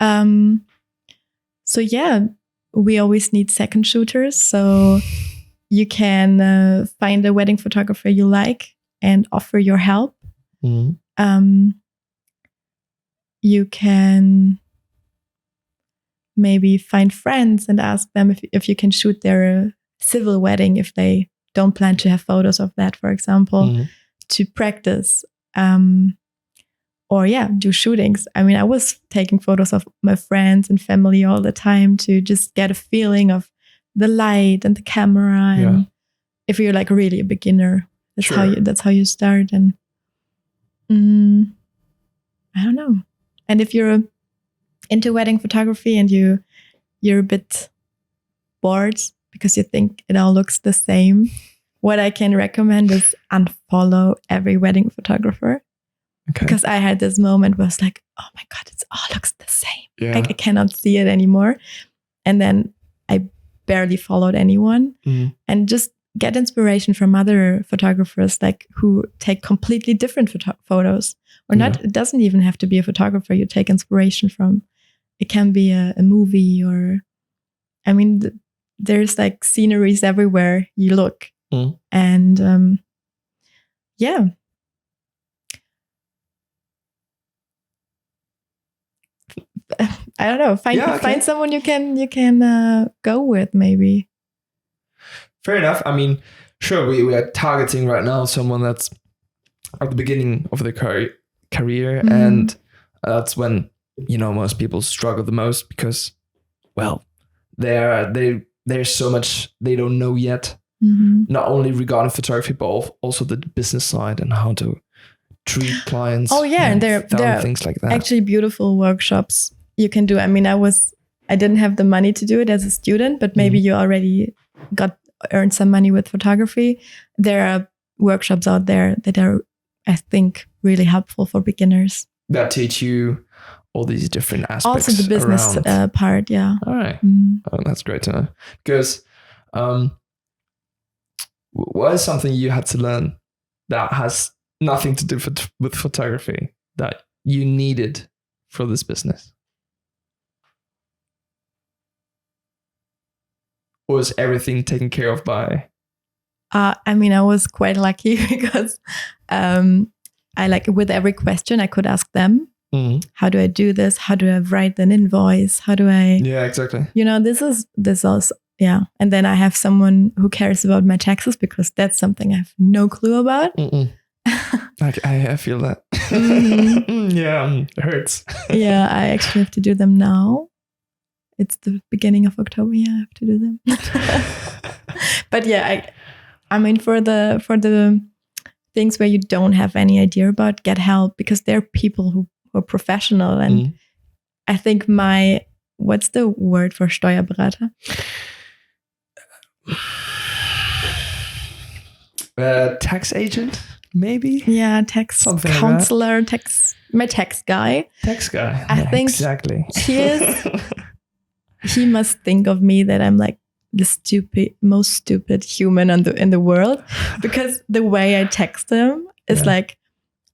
B: So yeah, we always need second shooters. So you can find a wedding photographer you like and offer your help. You can maybe find friends and ask them if you can shoot their civil wedding if they don't plan to have photos of that, for example, to practice. Or do shootings. I mean, I was taking photos of my friends and family all the time to just get a feeling of the light and the camera. And if you're like really a beginner, that's how you start. And I don't know. And if you're into wedding photography and you're a bit bored because you think it all looks the same, what I can recommend is unfollow every wedding photographer. Because I had this moment where I was like, oh my God, it all looks the same.
A: Yeah.
B: I cannot see it anymore. And then I barely followed anyone. And just get inspiration from other photographers like who take completely different photos. Or not, it doesn't even have to be a photographer you take inspiration from. It can be a movie or, I mean, there's like sceneries everywhere you look. And I don't know. Find someone you can go with, maybe.
A: Fair enough. I mean, sure, we are targeting right now someone that's at the beginning of their career, and that's when most people struggle the most because, well, there's so much they don't know yet. Not only regarding photography, but also the business side and how to treat clients.
B: Oh yeah, and there are
A: things like that.
B: Actually, beautiful workshops you can do. I mean, I didn't have the money to do it as a student, but maybe you already earned some money with photography. There are workshops out there that are, I think, really helpful for beginners. That
A: teach you all these different aspects.
B: Also the business part, yeah.
A: All right. Oh, that's great to know. Because what is something you had to learn that has nothing to do with photography that you needed for this business? Or was everything taken care of by?
B: I mean, I was quite lucky because I like with every question I could ask them, how do I do this? How do I write an invoice? How do I?
A: Yeah, exactly.
B: This also, yeah. And then I have someone who cares about my taxes because that's something I have no clue about.
A: I feel that. Yeah, it hurts.
B: Yeah, I actually have to do them now. It's the beginning of October. Yeah, I have to do them. But yeah, I mean, for the things where you don't have any idea about, get help because there are people who are professional. And I think what's the word for Steuerberater?
A: Tax agent, maybe?
B: Yeah, tax something counselor, like my tax guy.
A: Tax guy.
B: I think
A: exactly.
B: He must think of me that I'm like the most stupid human in the world, because the way I text him is like,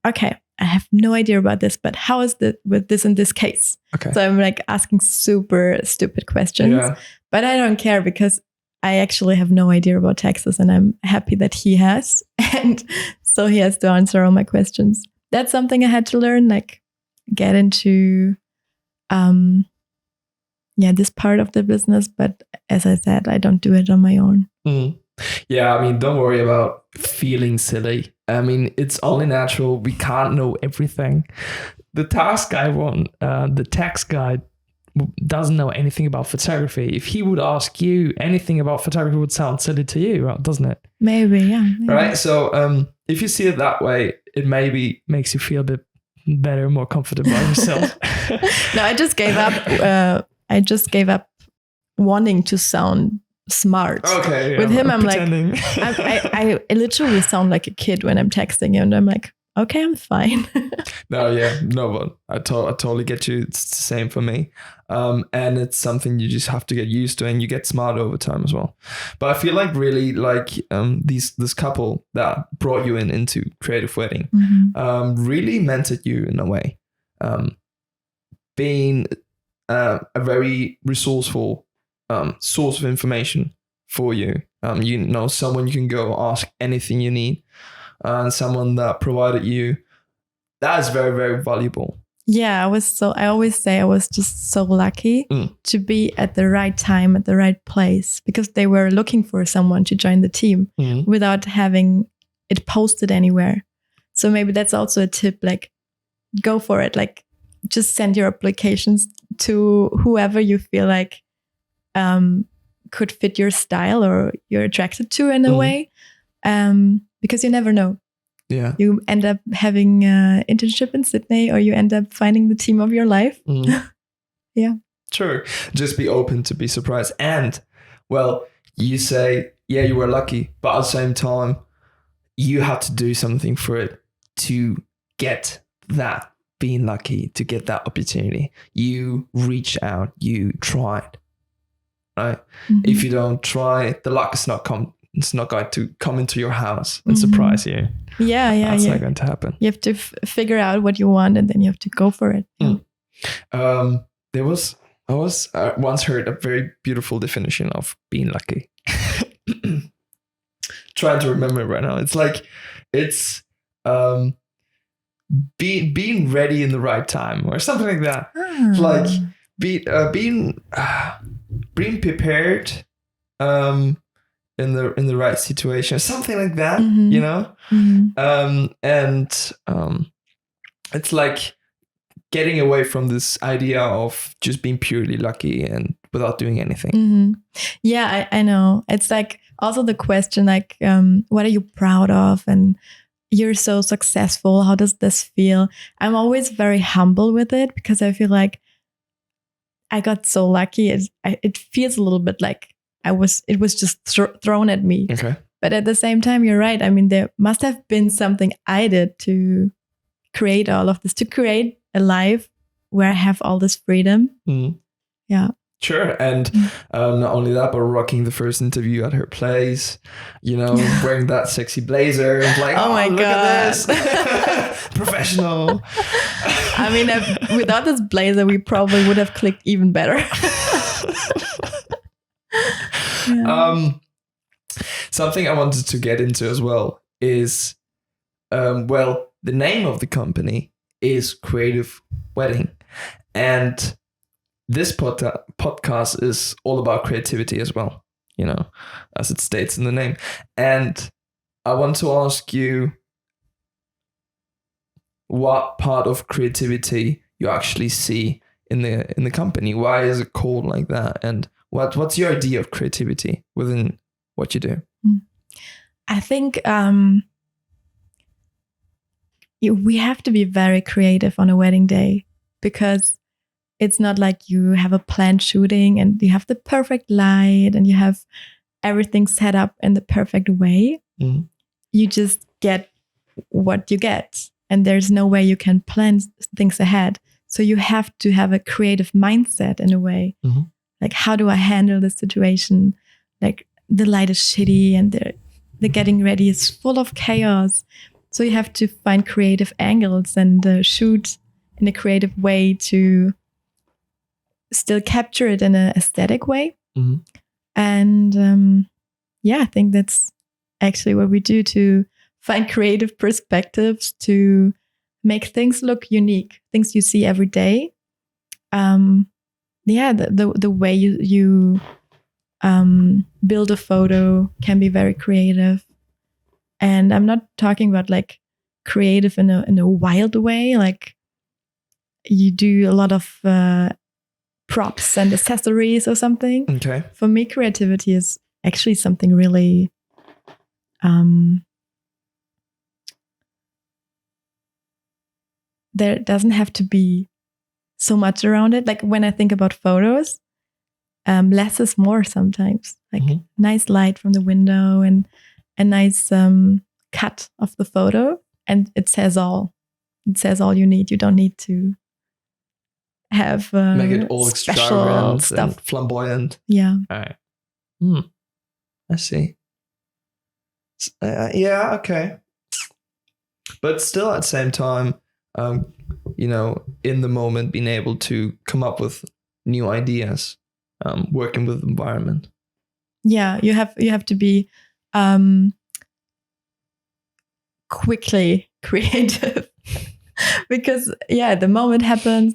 B: okay, I have no idea about this, but how is it with this in this case? Okay. So I'm like asking super stupid questions, but I don't care because I actually have no idea about taxes and I'm happy that he has. And so he has to answer all my questions. That's something I had to learn, like get into this part of the business. But as I said, I don't do it on my own.
A: Yeah, I mean, don't worry about feeling silly. I mean, it's only natural. We can't know everything. The tax guy doesn't know anything about photography. If he would ask you anything about photography, it would sound silly to you, doesn't it?
B: Maybe, yeah.
A: Right? So if you see it that way, it maybe makes you feel a bit better, more confident by yourself.
B: No, I just gave up. I just gave up wanting to sound smart.
A: Okay.
B: With him, I'm pretending. Like, I literally sound like a kid when I'm texting him. And I'm like, okay, I'm fine.
A: No, yeah, no, but I totally get you. It's the same for me, and it's something you just have to get used to, and you get smart over time as well. But I feel like really like this couple that brought you into creative wedding, really mentored you in a way, being a very resourceful source of information for you. You know, someone you can go ask anything you need, and someone that provided you. That is very, very valuable.
B: Yeah, I always say I was just so lucky to be at the right time, at the right place, because they were looking for someone to join the team without having it posted anywhere. So maybe that's also a tip, like go for it. Like just send your applications to whoever you feel like could fit your style or you're attracted to in a way, because you never know.
A: Yeah,
B: you end up having an internship in Sydney, or you end up finding the team of your life. Yeah,
A: sure. Just be open to be surprised. And well, you say, yeah, you were lucky, but at the same time, you had to do something for it to get that being lucky, to get that opportunity. You reached out, you tried, right? If you don't try, the luck is not it's not going to come into your house and surprise you. That's not going to happen.
B: You have to figure out what you want, and then you have to go for it.
A: I once heard a very beautiful definition of being lucky. Trying to remember it right now. It's like it's being ready in the right time or something like that. Like being prepared. In the right situation, something like that, you know? It's like getting away from this idea of just being purely lucky and without doing anything.
B: Yeah, I know. It's like also the question, like, what are you proud of? And you're so successful. How does this feel? I'm always very humble with it because I feel like I got so lucky. It feels a little bit like it was just thrown at me.
A: Okay.
B: But at the same time, you're right. I mean, there must have been something I did to create all of this, to create a life where I have all this freedom. Yeah.
A: Sure. And not only that, but rocking the first interview at her place, you know, wearing that sexy blazer and like, oh my God, look at this. Professional.
B: I mean, without this blazer, we probably would have clicked even better.
A: Something I wanted to get into as well is, the name of the company is Creative Wedding, and this podcast is all about creativity as well, you know, as it states in the name. And I want to ask you what part of creativity you actually see in the company. Why is it called like that? And what's your idea of creativity within what you do?
B: I think we have to be very creative on a wedding day, because it's not like you have a planned shooting and you have the perfect light and you have everything set up in the perfect way. You just get what you get, and there's no way you can plan things ahead. So you have to have a creative mindset in a way. Like, how do I handle this situation? Like, the light is shitty and the getting ready is full of chaos. So you have to find creative angles and shoot in a creative way to still capture it in an aesthetic way. And I think that's actually what we do, to find creative perspectives to make things look unique, things you see every day. The way you build a photo can be very creative. And I'm not talking about like creative in a wild way, like you do a lot of props and accessories or something.
A: Okay.
B: For me, creativity is actually something really there doesn't have to be so much around it. Like when I think about photos, less is more sometimes. Like nice light from the window and a nice cut of the photo. and it says all. It says all you need. You don't need to have
A: make it all
B: special
A: extravagant
B: stuff.
A: and flamboyant.
B: Yeah.
A: All right. I see. Yeah, okay. But still at the same time, in the moment, being able to come up with new ideas, working with the environment.
B: Yeah, you have to be quickly creative because the moment happens,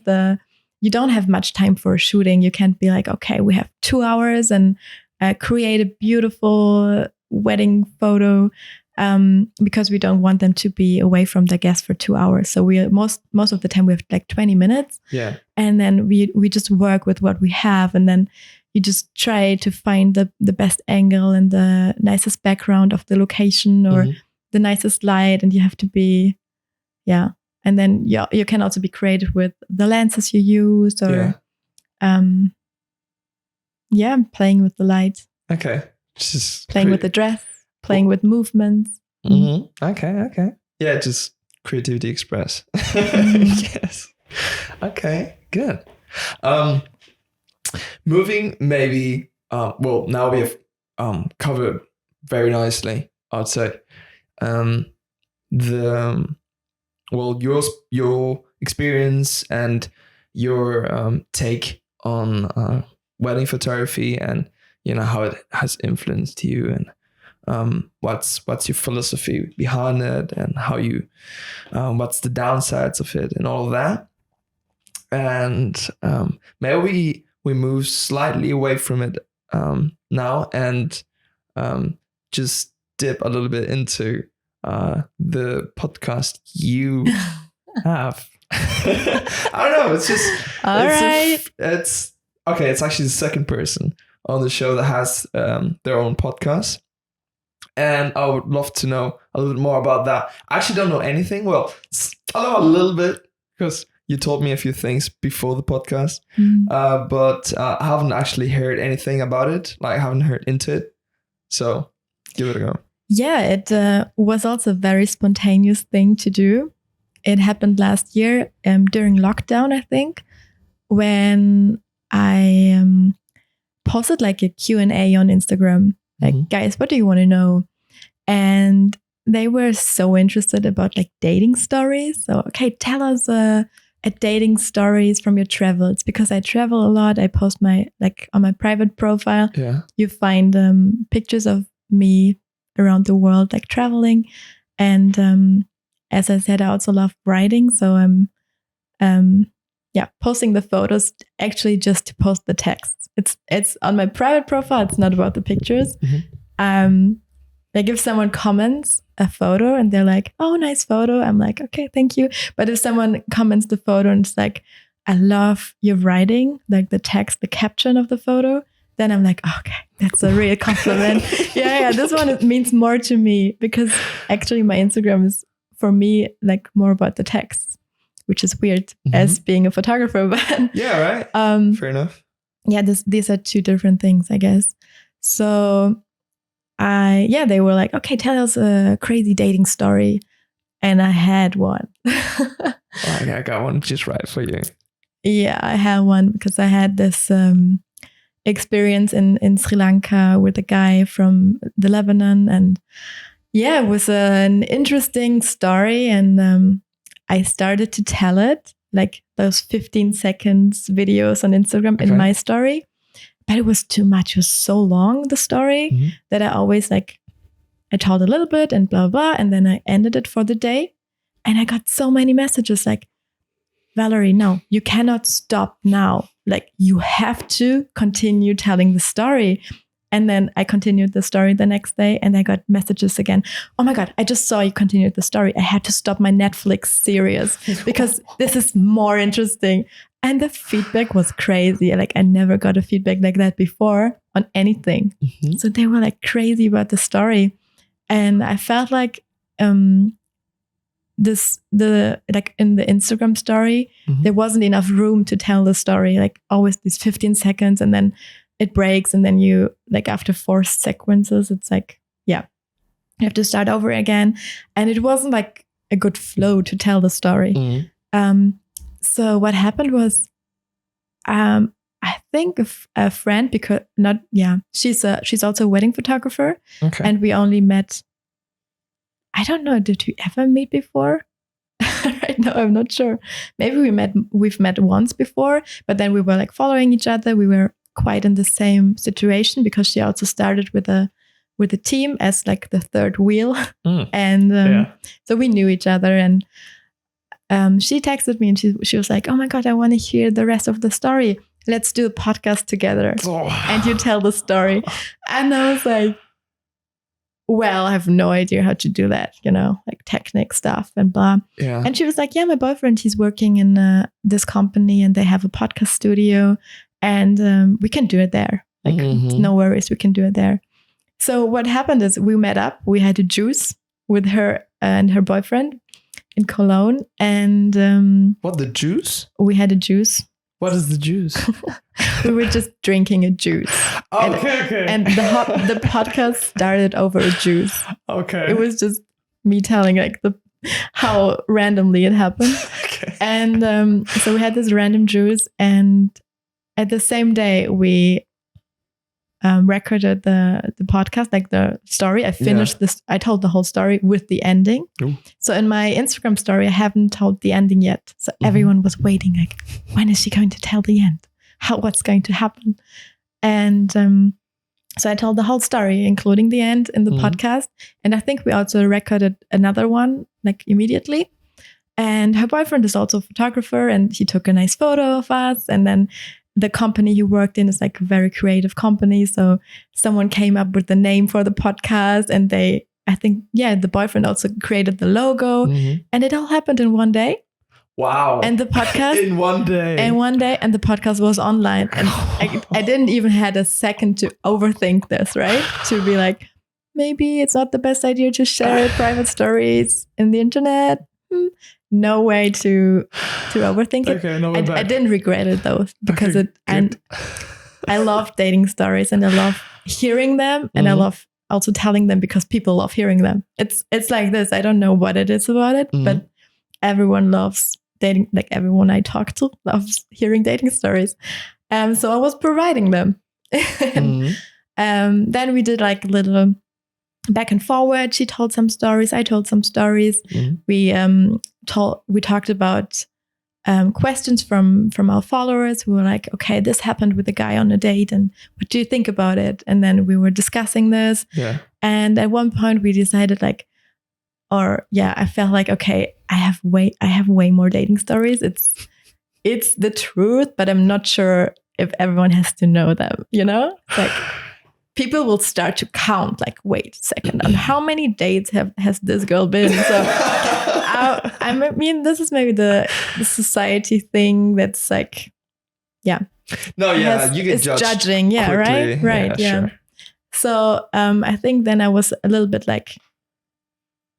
B: you don't have much time for shooting. You can't be like, okay, we have 2 hours and create a beautiful wedding photo, because we don't want them to be away from the guest for 2 hours. So we most of the time we have like 20 minutes.
A: Yeah.
B: And then we just work with what we have, and then you just try to find the best angle and the nicest background of the location or the nicest light, and you have to be and then you can also be creative with the lenses you use or playing with the light.
A: Okay. Just
B: playing with the dress, playing with movements.
A: Okay. Yeah, just creativity express. Yes. Okay, good. Moving maybe, now we have covered very nicely, I'd say, your experience and your take on wedding photography, and how it has influenced you, and what's your philosophy behind it, and how you what's the downsides of it and all of that. And maybe we move slightly away from it now and just dip a little bit into the podcast you have. I don't know. It's just it's okay. It's actually the second person on the show that has their own podcast, and I would love to know a little bit more about that. I actually don't know anything. Well, I know a little bit because you told me a few things before the podcast, but I haven't actually heard anything about it. Like, I haven't heard into it. So give it a go.
B: Yeah, it was also a very spontaneous thing to do. It happened last year during lockdown, I think, when I posted like a Q&A on Instagram. Like, guys, what do you want to know? And they were so interested about like dating stories. So, okay, tell us a dating stories from your travels, because I travel a lot. I post on my private profile.
A: Yeah.
B: You find pictures of me around the world, like traveling. And as I said, I also love writing. So I'm posting the photos actually just to post the text. It's on my private profile. It's not about the pictures. Like, if someone comments a photo and they're like, oh, nice photo, I'm like, okay, thank you. But if someone comments the photo and it's like, I love your writing, like the text, the caption of the photo, then I'm like, oh, okay, that's a real compliment. This one means more to me, because actually my Instagram is for me like more about the text, which is weird as being a photographer. But
A: yeah, right. Fair enough.
B: Yeah, these are two different things, I guess. So they were like, okay, tell us a crazy dating story. And I had one.
A: I got one just right for you.
B: Yeah, I had one because I had this experience in Sri Lanka with a guy from the Lebanon. And it was an interesting story. And I started to tell it, like those 15 seconds videos on Instagram in my story. But it was too much. It was so long, the story, that I always I told a little bit and blah, blah, and then I ended it for the day. And I got so many messages like, Valerie, no, you cannot stop now. Like, you have to continue telling the story. And then I continued the story the next day, and I got messages again. Oh my God, I just saw you continued the story. I had to stop my Netflix series because this is more interesting. And the feedback was crazy. Like, I never got a feedback like that before on anything. So they were like crazy about the story. And I felt like in the Instagram story, there wasn't enough room to tell the story. Like, always these 15 seconds, and then it breaks. And then you, like, after 4 sequences, it's like, you have to start over again. And it wasn't like a good flow to tell the story. So what happened was, I think a friend, because she's also a wedding photographer, and we only met. I don't know. Did we ever meet before? Right now, I'm not sure. Maybe we've met once before, but then we were like following each other. We were quite in the same situation because she also started with a team as like the third wheel, and so we knew each other. And she texted me and she was like, "Oh my God, I want to hear the rest of the story. Let's do a podcast together, and you tell the story." And I was like, well, I have no idea how to do that, like technique stuff and blah.
A: Yeah.
B: And she was like, yeah, my boyfriend, he's working in this company and they have a podcast studio, and we can do it there. Like, no worries, we can do it there. So what happened is we met up, we had a juice with her and her boyfriend in Cologne. And
A: what, the juice?
B: We had a juice.
A: What is the juice?
B: We were just drinking a juice.
A: Okay.
B: And the podcast started over a juice.
A: Okay.
B: It was just me telling like how randomly it happened.
A: Okay.
B: And so we had this random juice, and at the same day we recorded the podcast, like the story. I finished this. I told the whole story with the ending. Ooh. So in my Instagram story, I haven't told the ending yet. So everyone was waiting, like, when is she going to tell the end? What's going to happen? And so I told the whole story, including the end, in the podcast. And I think we also recorded another one, like immediately. And her boyfriend is also a photographer, and he took a nice photo of us. And then the company he worked in is like a very creative company. So someone came up with the name for the podcast, and the boyfriend also created the logo, and it all happened in one day.
A: Wow.
B: And the podcast
A: in one day.
B: And the podcast was online. And I didn't even had a second to overthink this, right? To be like, maybe it's not the best idea to share private stories in the internet. No way to overthink it.
A: Okay, no,
B: I didn't regret it though, because I love dating stories, and I love hearing them, and I love also telling them because people love hearing them. It's like this. I don't know what it is about it, but everyone loves dating. Like everyone I talk to loves hearing dating stories. So I was providing them. And then we did like a little back and forward. She told some stories. I told some stories. We talked about questions from our followers who were like, okay, this happened with a guy on a date, and what do you think about it? And then we were discussing this. Yeah. And at one point we decided I felt like, okay, I have way more dating stories. It's the truth, but I'm not sure if everyone has to know them, like people will start to count, like, wait a second, on how many dates has this girl been? So I mean, this is maybe the society thing that's like,
A: you get
B: judging. Yeah,
A: quickly.
B: Right. Yeah. Sure. So I think then I was a little bit like,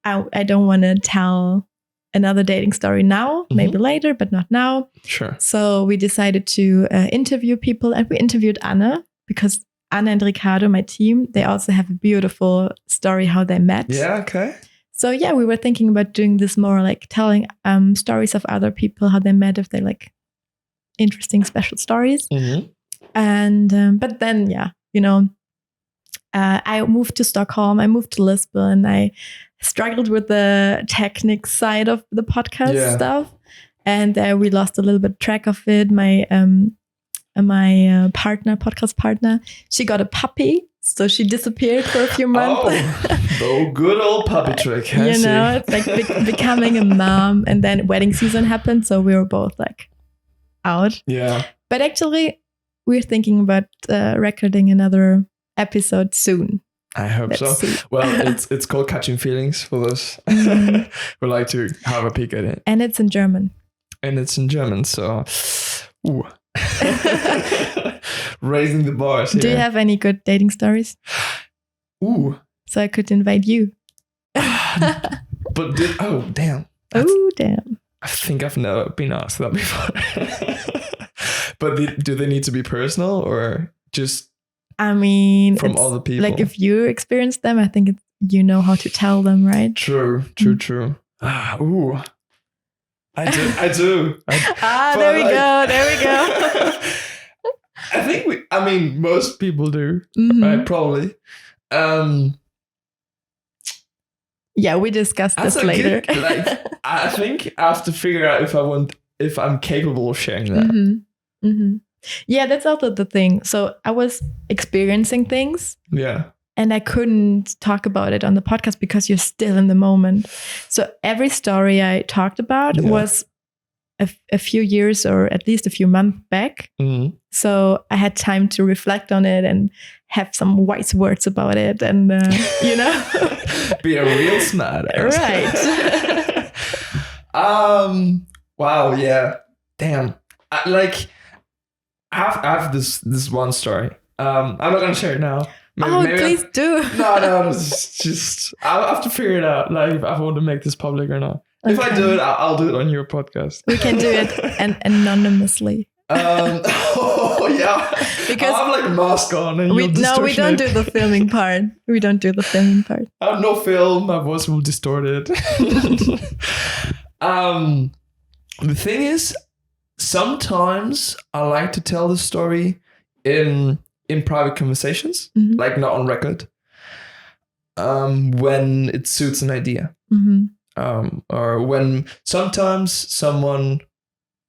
B: I don't want to tell another dating story now, maybe later, but not now.
A: Sure.
B: So we decided to interview people, and we interviewed Anna, because Anna and Ricardo, my team, they also have a beautiful story how they met.
A: Yeah, okay.
B: So yeah, we were thinking about doing this more, like telling stories of other people, how they met, if they like interesting, special stories. And but then, I moved to Stockholm, I moved to Lisbon, I struggled with the technique side of the podcast stuff, and we lost a little bit track of it. My podcast partner, she got a puppy, so she disappeared for a few months.
A: Oh, good old puppy trick.
B: It's like becoming a mom, and then wedding season happened, so we were both like out.
A: Yeah.
B: But actually, we're thinking about recording another episode soon.
A: I hope so. Well, it's called Catching Feelings for those who like to have a peek at it.
B: And it's in German.
A: So, ooh. Raising the bars here.
B: Do you have any good dating stories?
A: Ooh.
B: So I could invite you.
A: But damn.
B: Damn.
A: I think I've never been asked that before. But do they need to be personal, or just...
B: I mean,
A: from all the people?
B: Like if you experience them, I think you know how to tell them, right?
A: True. Ooh. I do.
B: There we go.
A: I think most people do,
B: Mhm.
A: right? Probably.
B: Yeah, we discussed
A: That's
B: this
A: a
B: later.
A: good, I think I have to figure out if I'm capable of sharing that.
B: Mm-hmm. Mm-hmm. Yeah, that's also the thing. So I was experiencing things.
A: Yeah.
B: And I couldn't talk about it on the podcast because you're still in the moment. So every story I talked about was a few years or at least a few months back.
A: Mm-hmm.
B: So I had time to reflect on it and have some wise words about it. And,
A: be a real smart ass.
B: Right.
A: Wow. Yeah. Damn. I have this one story. I'm not going to share it now.
B: Maybe please do.
A: No, it's just I'll have to figure it out. Like if I want to make this public or not. Okay. If I do it, I'll do it on your podcast.
B: We can do it anonymously.
A: Oh yeah.
B: Because
A: I'll have like a mask on and
B: we don't do the filming part. We don't do the filming part.
A: I have no film. My voice will distort it. The thing is, sometimes I like to tell the story in private conversations,
B: mm-hmm.
A: like not on record, when it suits an idea.
B: Mm-hmm.
A: Or when sometimes someone,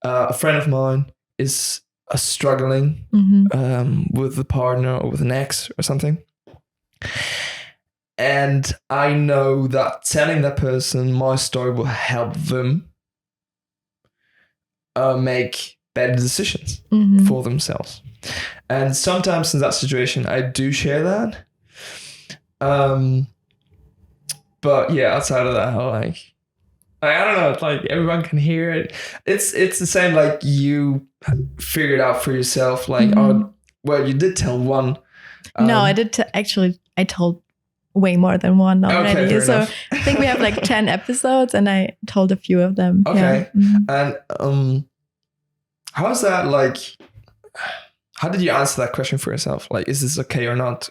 A: a friend of mine, is struggling
B: mm-hmm.
A: with a partner or with an ex or something. And I know that telling that person my story will help them make better decisions
B: mm-hmm.
A: for themselves. And sometimes in that situation, I do share that. But yeah, outside of that, I don't know. It's like everyone can hear it. It's the same. Like you figured out for yourself. Like,
B: mm-hmm.
A: well, you did tell one.
B: No, I did. Actually, I told way more than one already.
A: Okay,
B: so I think we have like 10 episodes, and I told a few of them.
A: Okay,
B: yeah. Mm-hmm.
A: And how is that like? How did you answer that question for yourself? Like, is this okay or not?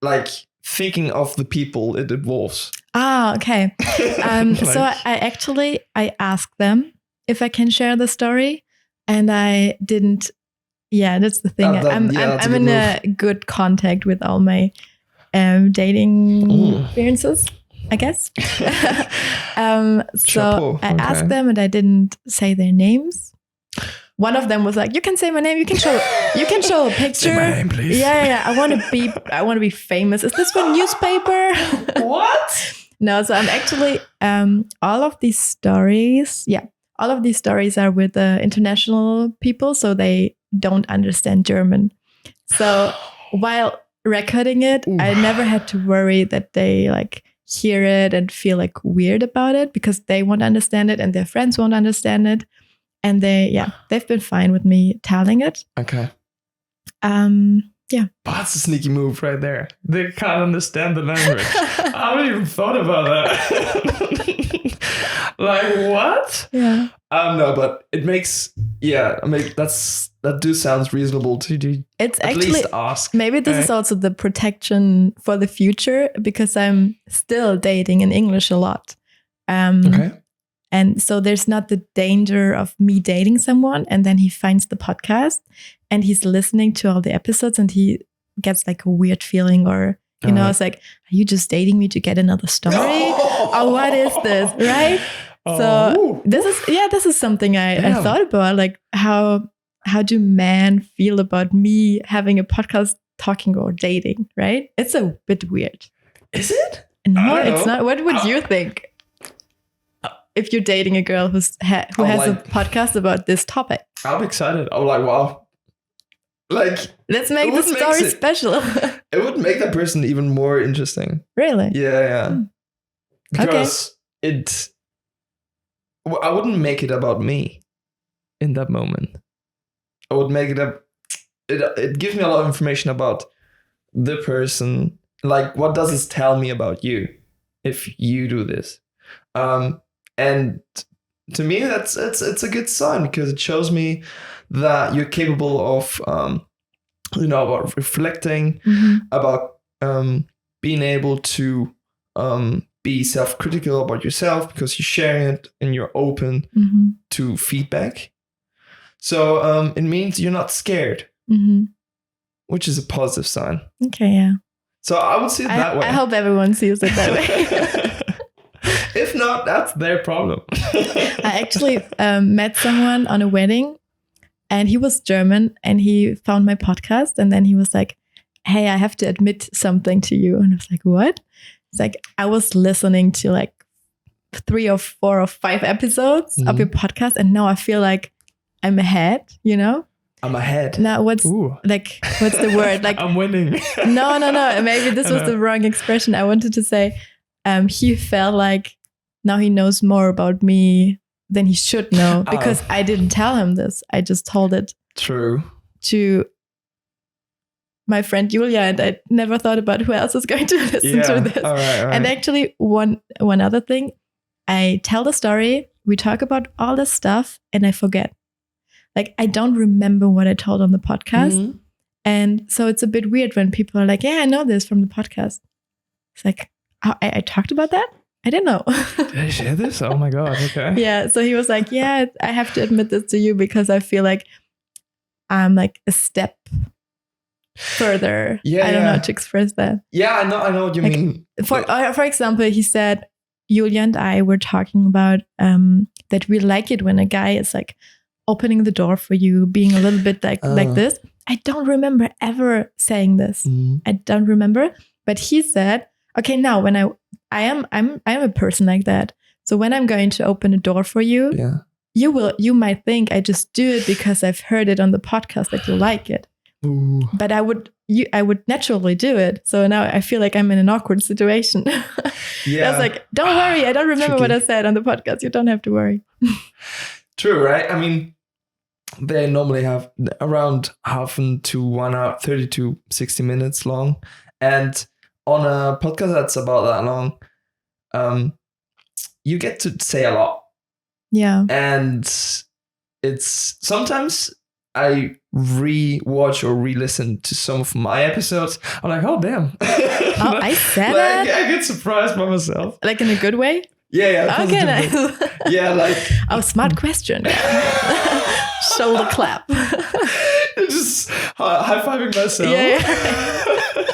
A: Like thinking of the people it involves.
B: Okay. So I asked them if I can share the story, and I didn't. Yeah, that's the thing. I'm in a good contact with all my dating experiences, I guess. So I asked them, and I didn't say their names. One of them was like, "You can say my name. You can show a picture.
A: Say my name, please."
B: Yeah. I want to be famous. Is this for newspaper?
A: What?
B: No. So I'm actually all of these stories are with international people, so they don't understand German. So while recording it, I never had to worry that they like hear it and feel like weird about it, because they won't understand it and their friends won't understand it. And they've been fine with me telling it.
A: Okay.
B: Yeah.
A: But that's a sneaky move right there. They can't understand the language. I haven't even thought about that. Like what?
B: Yeah.
A: No, but it makes that sounds reasonable to do.
B: It's
A: at
B: actually
A: least ask.
B: Maybe this is also the protection for the future, because I'm still dating in English a lot.
A: Okay.
B: And so there's not the danger of me dating someone and then he finds the podcast and he's listening to all the episodes and he gets like a weird feeling, or, you know, it's like, are you just dating me to get another story? Or what is this? Right? So this is something I thought about, like how do men feel about me having a podcast talking about dating, right? It's a bit weird.
A: Is it?
B: No, it's not. What would you think? If you're dating a girl who has a podcast about this topic.
A: I'll be excited. I'm like, wow. Like,
B: let's make the story special.
A: It would make that person even more interesting.
B: Really?
A: Yeah. Because I wouldn't make it about me in that moment. I would make it it gives me a lot of information about the person. Like, what does this tell me about you if you do this? And to me, it's a good sign, because it shows me that you're capable of, about reflecting, about being able to be self-critical about yourself because you're sharing it and you're open to feedback. So it means you're not scared, which is a positive sign.
B: Okay, yeah.
A: So I would see it that way.
B: I hope everyone sees it that way.
A: If not, that's their problem.
B: I actually met someone on a wedding, and he was German, and he found my podcast, and then he was like, hey, I have to admit something to you. And I was like, what? It's like, I was listening to like 3 or 4 or 5 episodes of your podcast, and now I feel like I'm ahead, you know?
A: I'm ahead.
B: Now what's the word? Like
A: I'm winning.
B: No. Maybe this was the wrong expression. I wanted to say he felt like now he knows more about me than he should know, because I didn't tell him this. I just told it to my friend Julia, and I never thought about who else is going to listen to this.
A: All right.
B: And actually one other thing, I tell the story, we talk about all this stuff, and I forget. Like, I don't remember what I told on the podcast. And so it's a bit weird when people are like, yeah, I know this from the podcast. It's like, I talked about that? I didn't know.
A: Did I share this? Oh my God. Okay.
B: Yeah. So he was like, yeah, I have to admit this to you because I feel like I'm like a step further. I don't know how to express that.
A: Yeah, I know what you mean.
B: For example, he said, Julia and I were talking about that we like it when a guy is like opening the door for you, being a little bit like this. I don't remember ever saying this. I don't remember. But he said, okay, now when I'm a person like that. So when I'm going to open a door for you, you might think I just do it because I've heard it on the podcast that you like it.
A: Ooh.
B: But I would naturally do it. So now I feel like I'm in an awkward situation. I was like, don't worry, I don't remember what I said on the podcast. You don't have to worry.
A: True, right? I mean, they normally have around half to 1 hour, 30 to 60 minutes long. And on a podcast that's about that long, you get to say a lot.
B: Yeah.
A: And it's sometimes I re-watch or re-listen to some of my episodes. I'm like, oh, damn.
B: Oh, I said that?
A: I get surprised by myself.
B: Like in a good way?
A: Yeah.
B: Okay, nice.
A: Yeah, like...
B: Oh, smart question. Shoulder clap.
A: Just high-fiving myself.
B: Yeah.